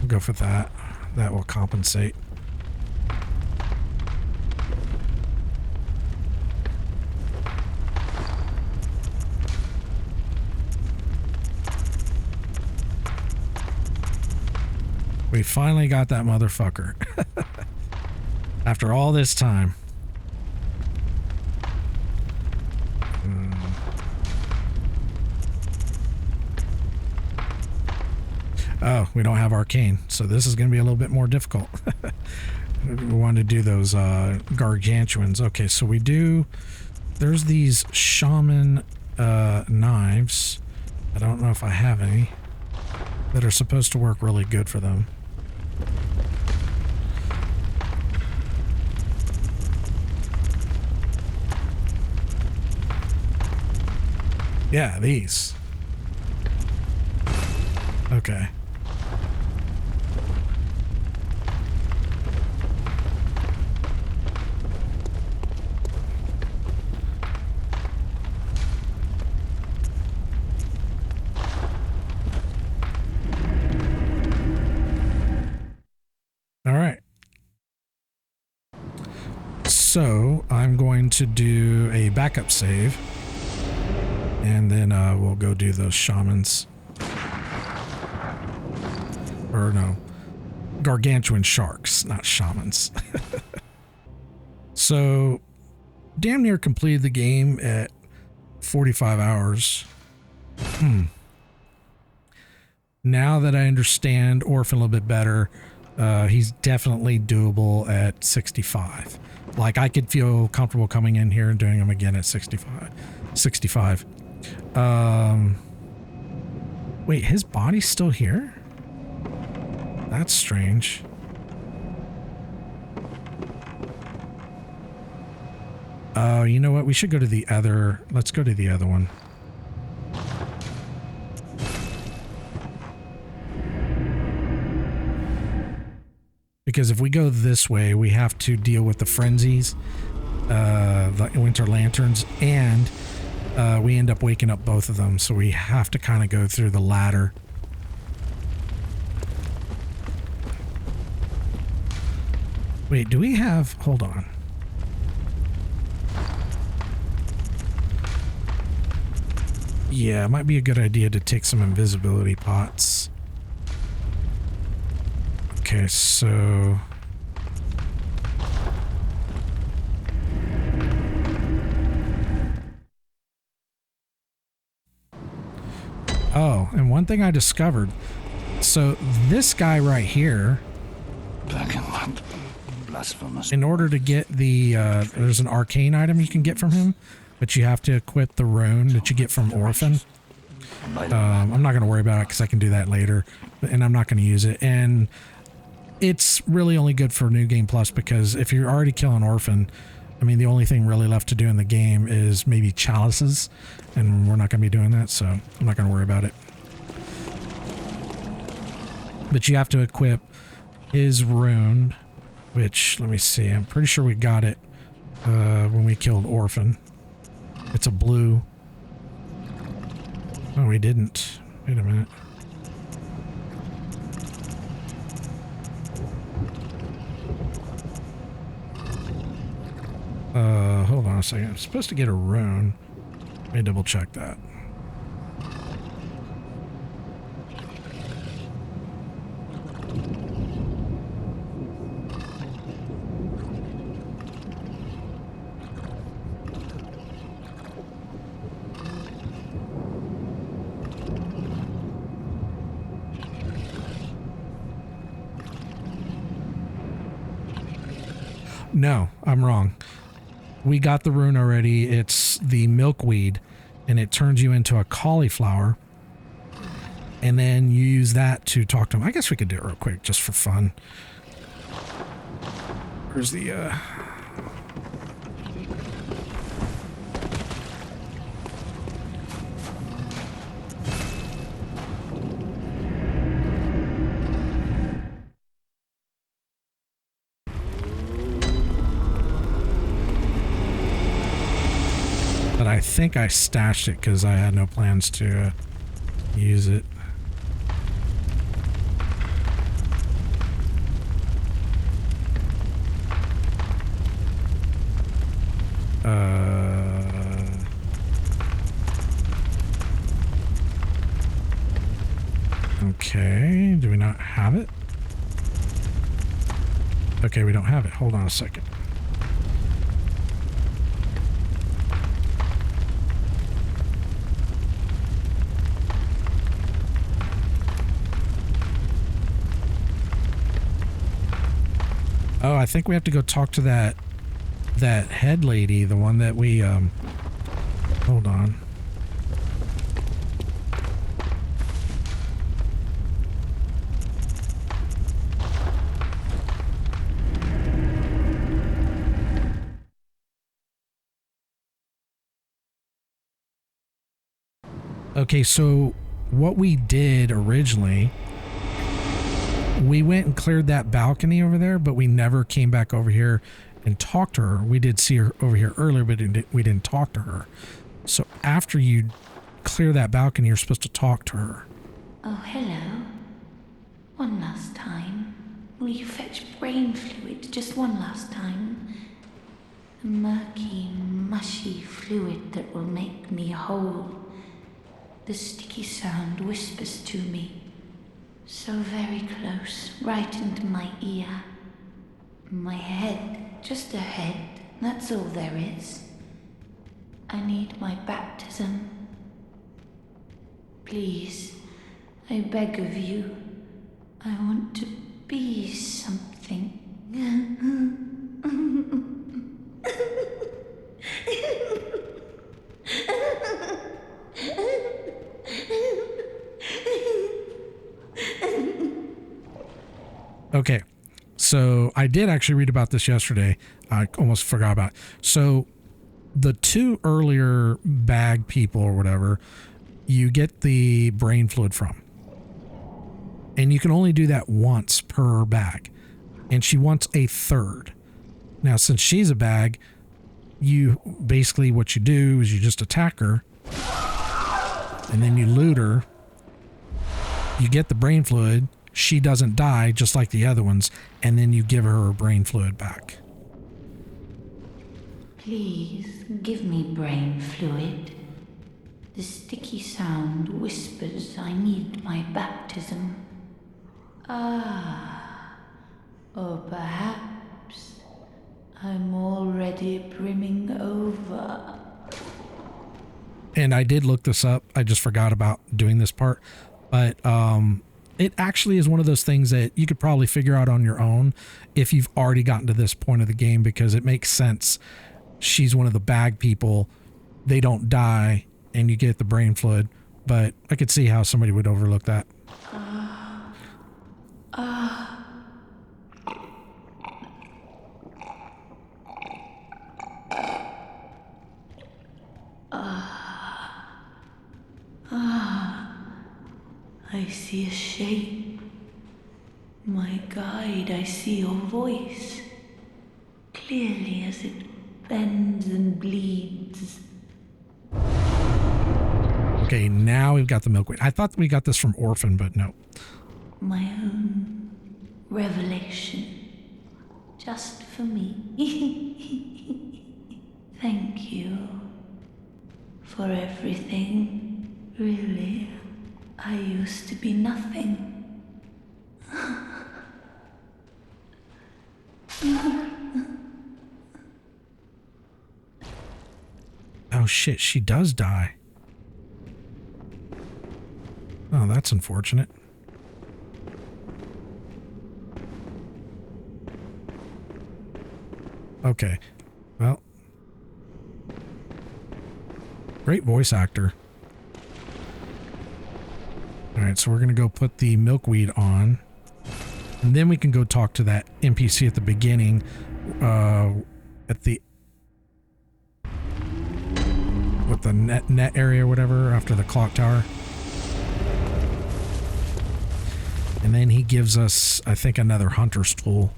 We'll go for that. That will compensate. We finally got that motherfucker. After all this time. Oh, we don't have arcane, so this is going to be a little bit more difficult. We wanted to do those gargantuans. Okay, so we do... There's these shaman knives. I don't know if I have any that are supposed to work really good for them. Yeah, these. Okay. All right. So I'm going to do a backup save, and then we'll go do those shamans. Or no, gargantuan sharks, not shamans. So damn near completed the game at 45 hours. Now that I understand Orphan a little bit better, he's definitely doable at 65. Like, I could feel comfortable coming in here and doing him again at 65. Wait, his body's still here? That's strange. Oh, you know what? We should go to the other... Let's go to the other one. Because if we go this way, we have to deal with the frenzies, the winter lanterns, and we end up waking up both of them. So we have to kind of go through the ladder. Wait, do we have... Hold on. Yeah, it might be a good idea to take some invisibility pots. Okay, so... Oh, and one thing I discovered. So this guy right here... In order to get the... there's an arcane item you can get from him, but you have to equip the rune that you get from Orphan. I'm not going to worry about it because I can do that later, and I'm not going to use it. And it's really only good for New Game Plus because if you're already killing Orphan, I mean, the only thing really left to do in the game is maybe chalices, and we're not going to be doing that, so I'm not going to worry about it. But you have to equip his rune, which, let me see, I'm pretty sure we got it when we killed Orphan. It's a blue. Oh, we didn't. Wait a minute. Hold on a second. I'm supposed to get a rune. Let me double check that. No, I'm wrong. We got the rune already. It's the milkweed, and it turns you into a cauliflower. And then you use that to talk to him. I guess we could do it real quick, just for fun. Where's the, But I think I stashed it because I had no plans to use it. Okay, do we not have it? Okay, we don't have it. Hold on a second. Oh, I think we have to go talk to that head lady, the one that we hold on. Okay, so what we did originally, we went and cleared that balcony over there, but we never came back over here and talked to her. We did see her over here earlier, but we didn't talk to her. So after you clear that balcony, you're supposed to talk to her. Oh, hello. One last time. Will you fetch brain fluid just one last time? A murky, mushy fluid that will make me whole. The sticky sound whispers to me. So very close, right into my ear. My head, just a head, that's all there is. I need my baptism. Please, I beg of you. I want to be something. Okay, so I did actually read about this yesterday. I almost forgot about it. So the two earlier bag people or whatever, you get the brain fluid from. And you can only do that once per bag. And she wants a third. Now, since she's a bag, you basically what you do is you just attack her. And then you loot her. You get the brain fluid. She doesn't die just like the other ones. And then you give her brain fluid back. Please, give me brain fluid. The sticky sound whispers I need my baptism. Or perhaps I'm already brimming over. And I did look this up. I just forgot about doing this part. But it actually is one of those things that you could probably figure out on your own if you've already gotten to this point of the game, because it makes sense. She's one of the bag people. They don't die, and you get the brain fluid. But I could see how somebody would overlook that. I see a shape. My guide, I see your voice. Clearly as it bends and bleeds. Okay, now we've got the milkweed. I thought we got this from Orphan, but no. My own revelation. Just for me. Thank you. For everything. Really. I used to be nothing. Oh shit, she does die. Oh, that's unfortunate. Okay. Well. Great voice actor. Alright, so we're going to go put the milkweed on. And then we can go talk to that NPC at the beginning. At the... With the net area or whatever, after the clock tower. And then he gives us, I think, another hunter's tool.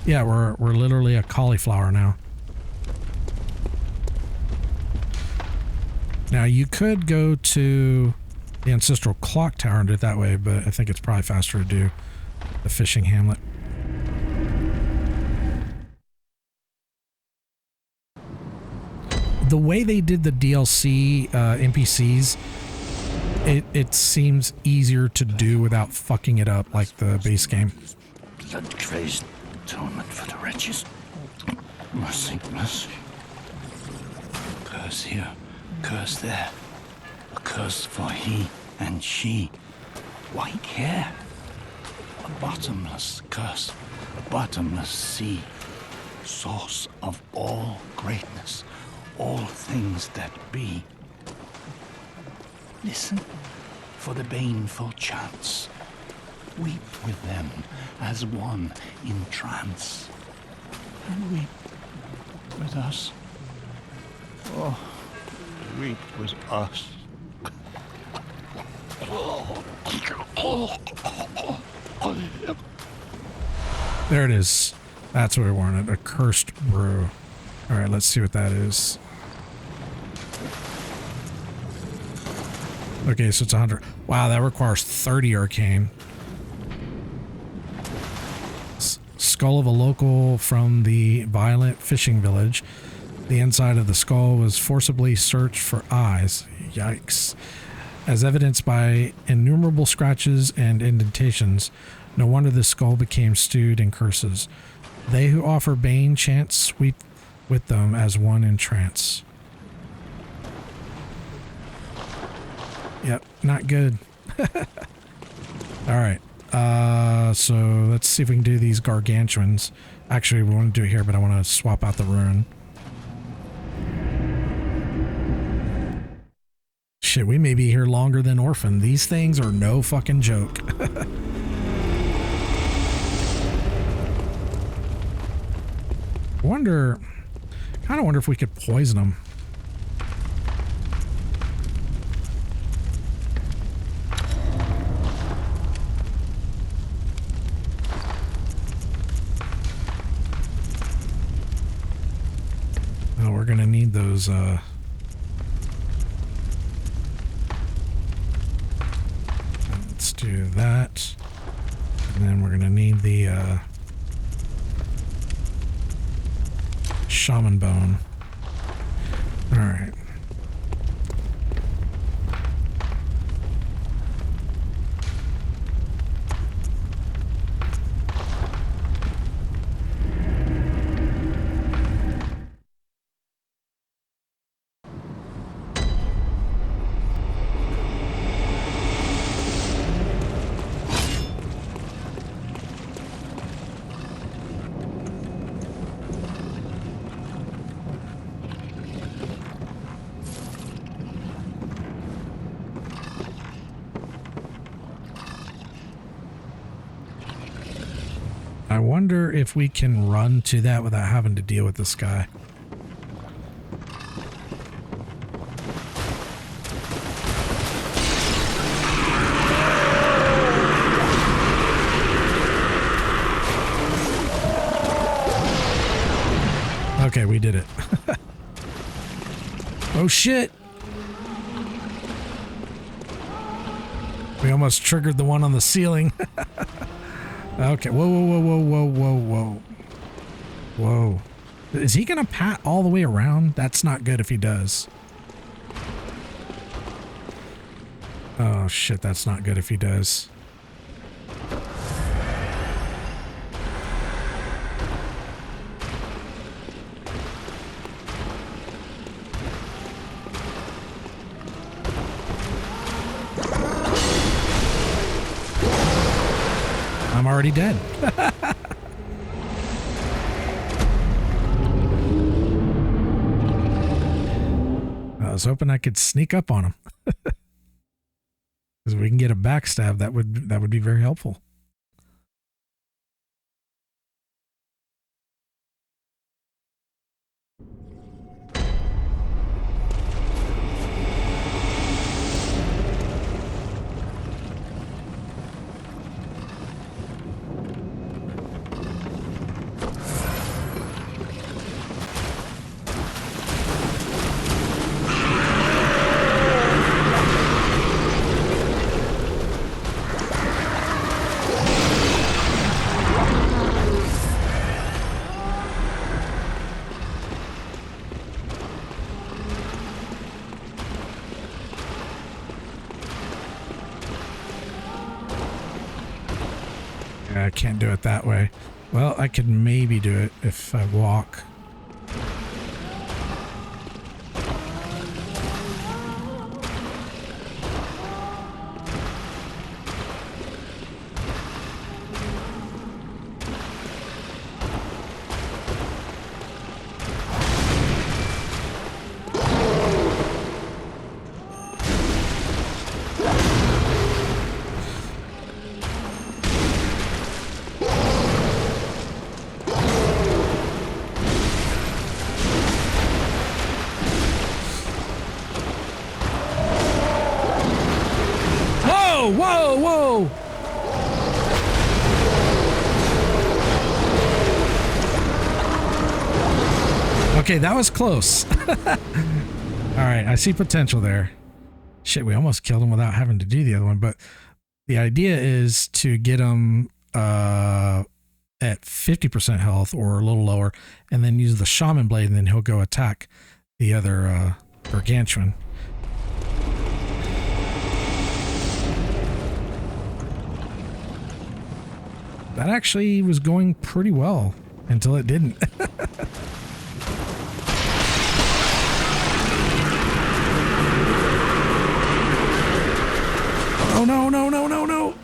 Yeah, we're literally a cauliflower now. Now, you could go to the ancestral clock tower and do it that way, but I think it's probably faster to do the fishing hamlet. The way they did the DLC NPCs, it seems easier to do without fucking it up like the base game. Blood-crazed atonement for the wretches. Mercy, mercy. Curse here, curse there. A curse for he and she. White hair. A bottomless curse. A bottomless sea. Source of all greatness. All things that be. Listen for the baneful chants. Weep with them as one in trance. and weep with us. Oh, weep with us. There it is. That's what we wanted. A cursed brew. All right, let's see what that is. Okay, so it's 100. Wow, that requires 30 arcane. Skull of a local from the violent fishing village. The inside of the skull was forcibly searched for eyes. Yikes. As evidenced by innumerable scratches and indentations, no wonder the skull became stewed in curses. They who offer bane chant sweep with them as one in trance. Yep, not good. Alright, so let's see if we can do these gargantuans. Actually, we want to do it here, but I want to swap out the rune. Shit, we may be here longer than Orphan. These things are no fucking joke. Kind of wonder if we could poison them. Oh, we're gonna need those, let's do that. And then we're gonna need the, shaman bone. All right. I wonder if we can run to that without having to deal with this guy. Okay, we did it. Oh shit! We almost triggered the one on the ceiling. Okay, whoa, whoa, whoa, whoa, whoa, whoa, whoa. Whoa. Is he gonna pat all the way around? That's not good if he does. Oh shit, that's not good if he does. I'm already dead. I was hoping I could sneak up on him. Because we can get a backstab, that would be very helpful. I can't do it that way. Well, I could maybe do it if I walk. No! Okay, that was close. Alright, I see potential there. Shit, we almost killed him without having to do the other one, but the idea is to get him at 50% health or a little lower, and then use the shaman blade, and then he'll go attack the other gargantuan. That actually was going pretty well until it didn't. Oh no, no, no, no, no.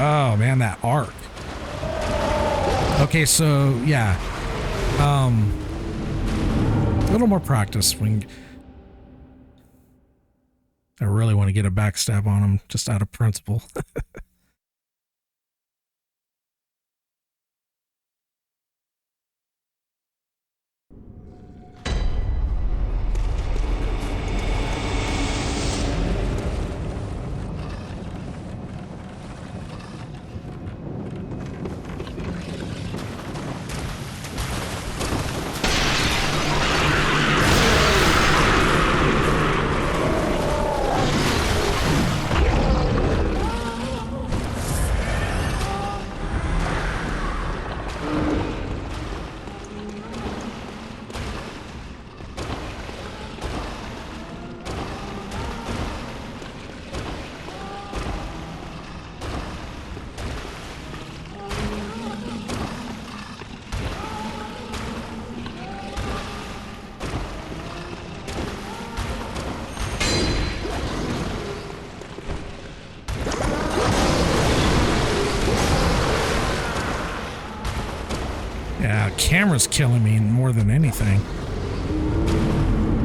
Oh man, that arc. Okay, so yeah. A little more practice. I really want to get a backstab on him just out of principle. Yeah, camera's killing me more than anything.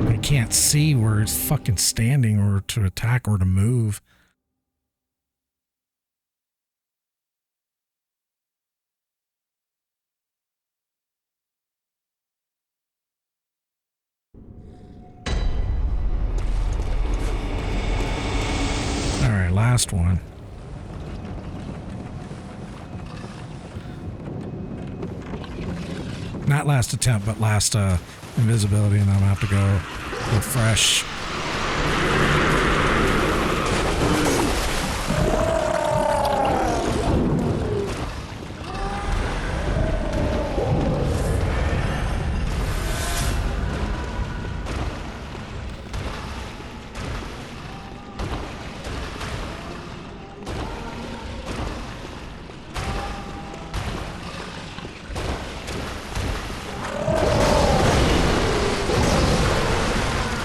I can't see where it's fucking standing or to attack or to move. All right, last one. Not last attempt, but last invisibility, and then I'm gonna have to go refresh.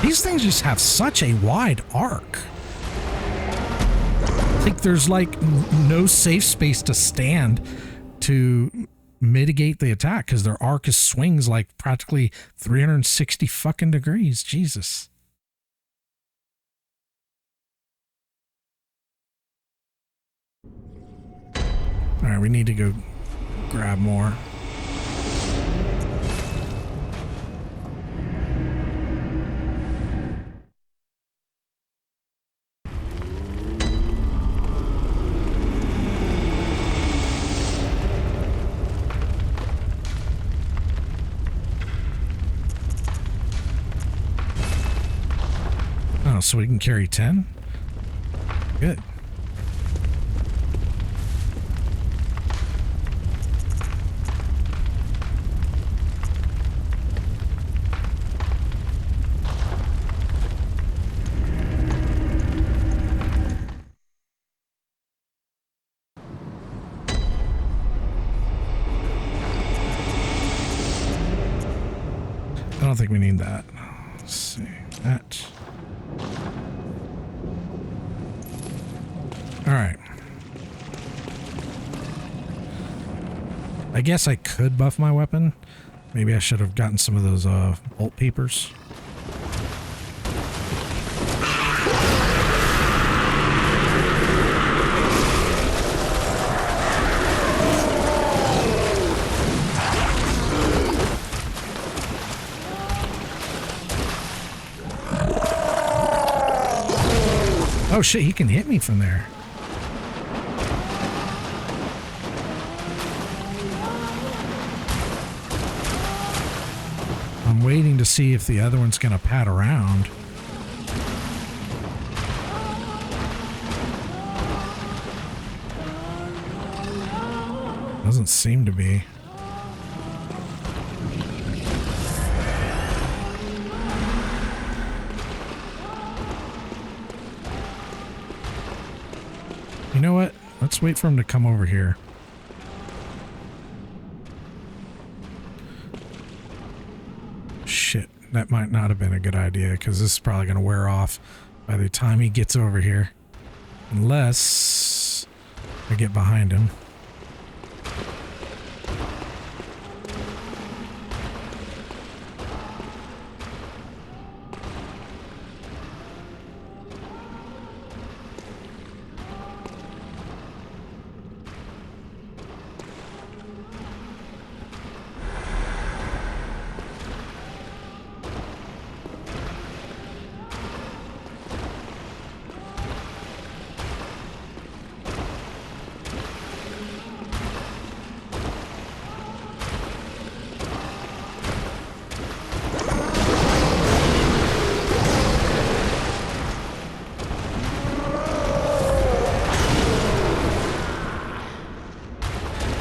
These things just have such a wide arc. Like there's like no safe space to stand to mitigate the attack because their arc is swings like practically 360 fucking degrees. Jesus. All right, we need to go grab more. Oh, so we can carry 10? Good. don't think we need that. Let's see. That. Alright. I guess I could buff my weapon. Maybe I should have gotten some of those bolt peepers. Oh shit, he can hit me from there. I'm waiting to see if the other one's gonna pat around. Doesn't seem to be. You know what? Let's wait for him to come over here. Shit, that might not have been a good idea because this is probably going to wear off by the time he gets over here. Unless I get behind him.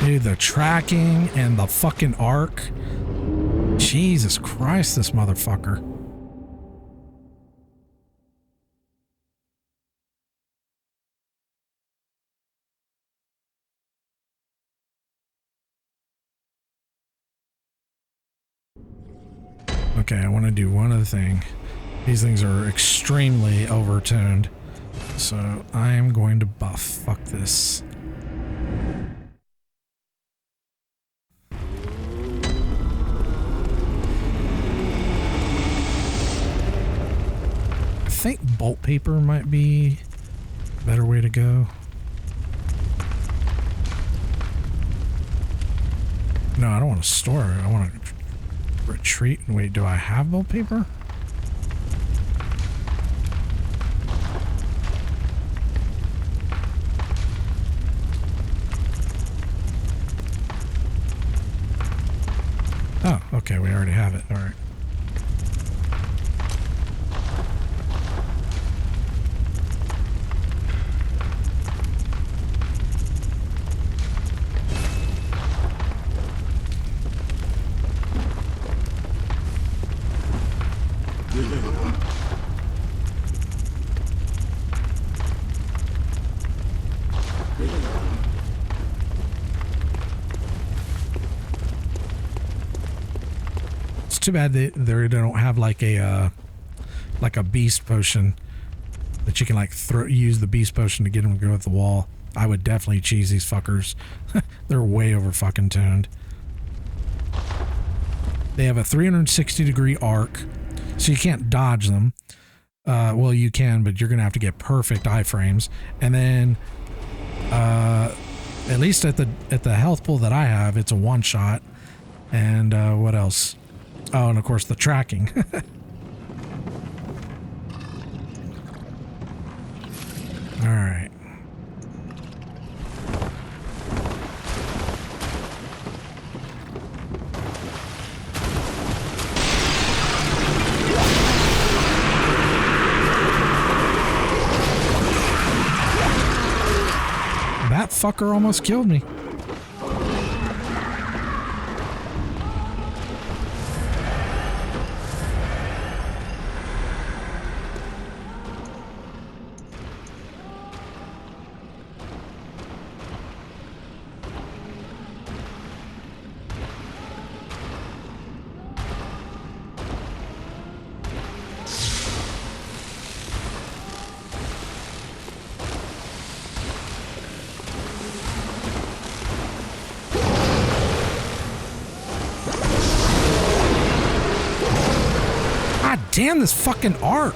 Dude, the tracking and the fucking arc. Jesus Christ, this motherfucker. Okay, I want to do one other thing. These things are extremely overtuned. So I am going to buff. Fuck this. I think bolt paper might be a better way to go. No, I don't want to store it. I want to retreat. And wait, do I have bolt paper? Oh, okay, we already have it. All right. It's too bad they don't have like a beast potion that you can like use the beast potion to get them to go at the wall. I would definitely cheese these fuckers. They're way over fucking tuned. They have a 360-degree arc, so you can't dodge them. Well, you can, but you're gonna have to get perfect iframes. And then, at least at the health pool that I have, it's a one shot. And what else? Oh, and of course the tracking. All right. That fucker almost killed me. God damn this fucking arc.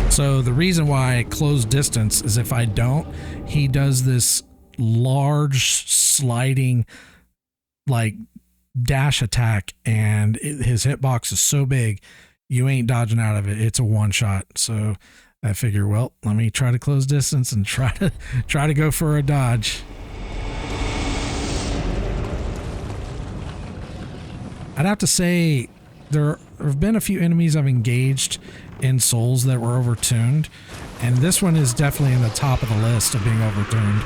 So the reason why I close distance is if I don't, he does this large sliding like dash attack, and his hitbox is so big you ain't dodging out of it. It's a one shot. So I figure, well, let me try to close distance and try to go for a dodge. I'd have to say there have been a few enemies I've engaged in Souls that were overtuned, and this one is definitely in the top of the list of being overtuned.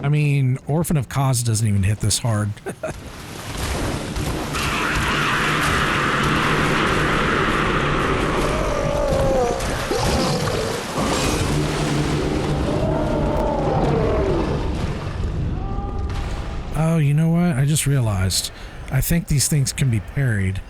I mean, Orphan of Kos doesn't even hit this hard. Oh, you know what? I just realized. I think these things can be parried.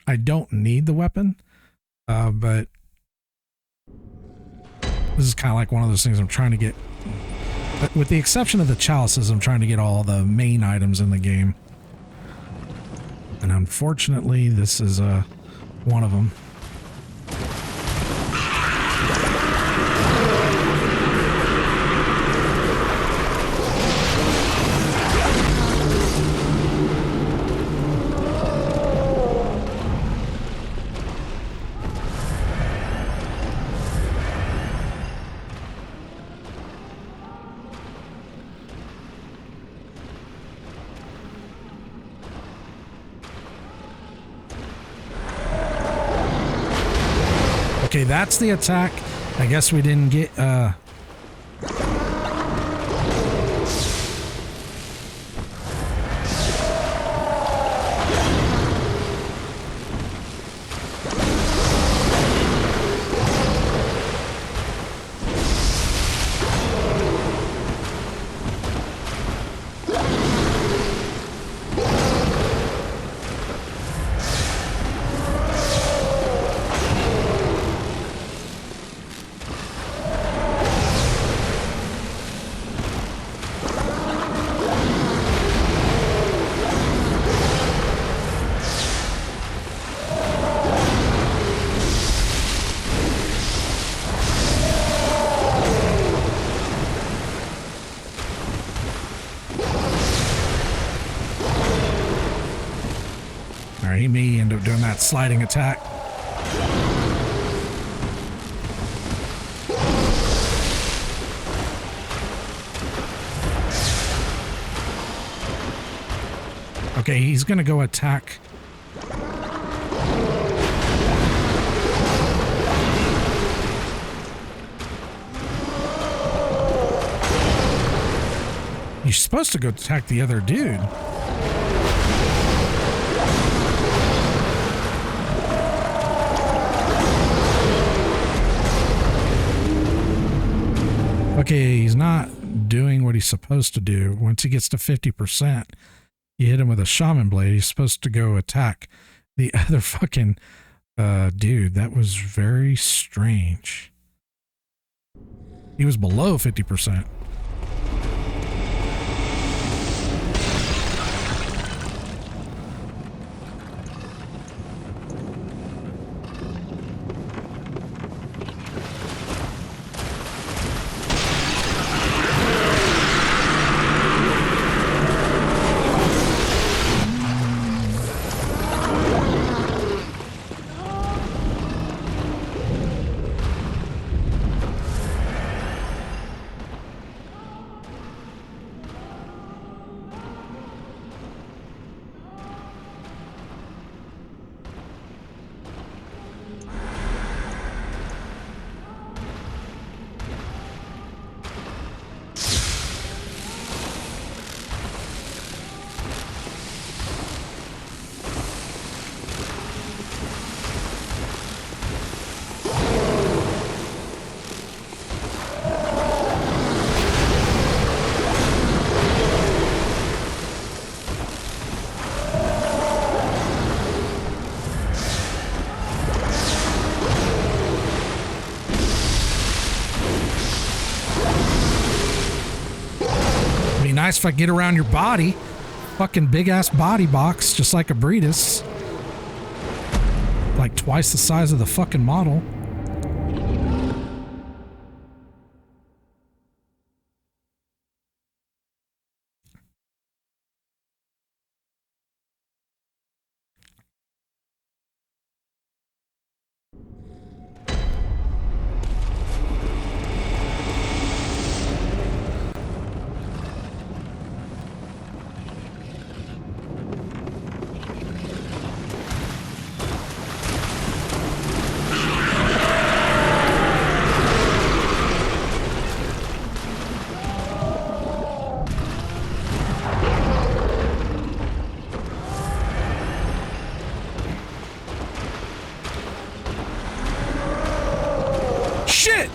I don't need the weapon, but this is kind of like one of those things I'm trying to get. But with the exception of the chalices, I'm trying to get all the main items in the game. And unfortunately, this is one of them. Okay, that's the attack. I guess we didn't get, he may end up doing that sliding attack. Okay, he's gonna go attack. You're supposed to go attack the other dude. Okay, he's not doing what he's supposed to do. Once he gets to 50%, you hit him with a shaman blade. He's supposed to go attack the other fucking dude. That was very strange. He was below 50%. Nice if I get around your body. Fucking big ass body box, just like a Breedis. Like twice the size of the fucking model. Shit!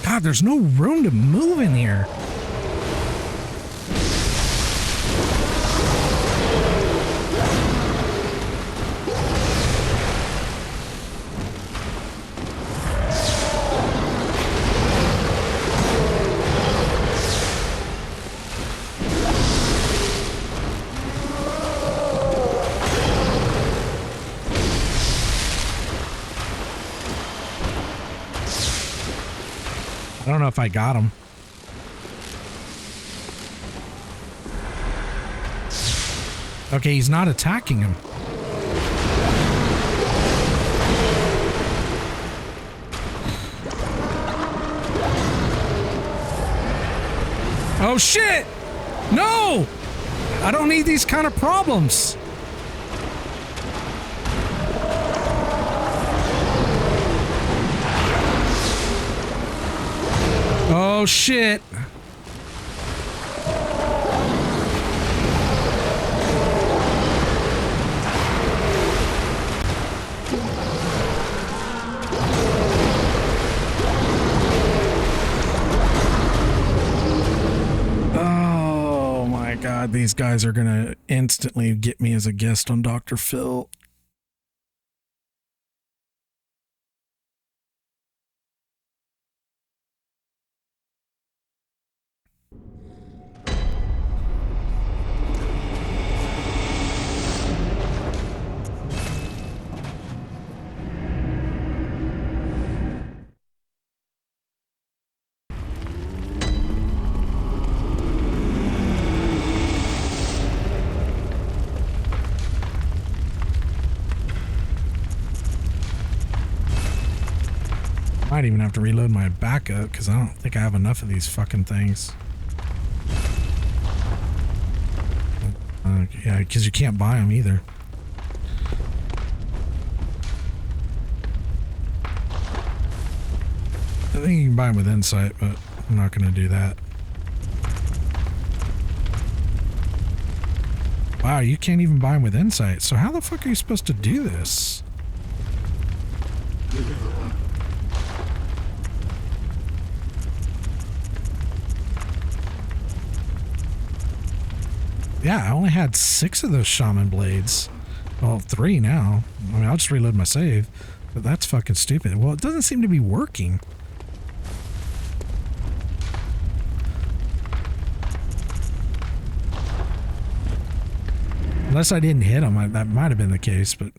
God, there's no room to move in here. don't know if I got him. Okay, he's not attacking him. Oh shit! No! I don't need these kind of problems. Oh shit. Oh my god, these guys are gonna instantly get me as a guest on Dr. Phil. Might even have to reload my backup because I don't think I have enough of these fucking things. Yeah, because you can't buy them either. I think you can buy them with Insight, but I'm not going to do that. Wow, you can't even buy them with Insight. So how the fuck are you supposed to do this? Yeah, I only had 6 of those shaman blades. Well, 3 now. I mean, I'll just reload my save. But that's fucking stupid. Well, it doesn't seem to be working. Unless I didn't hit him, that might have been the case, but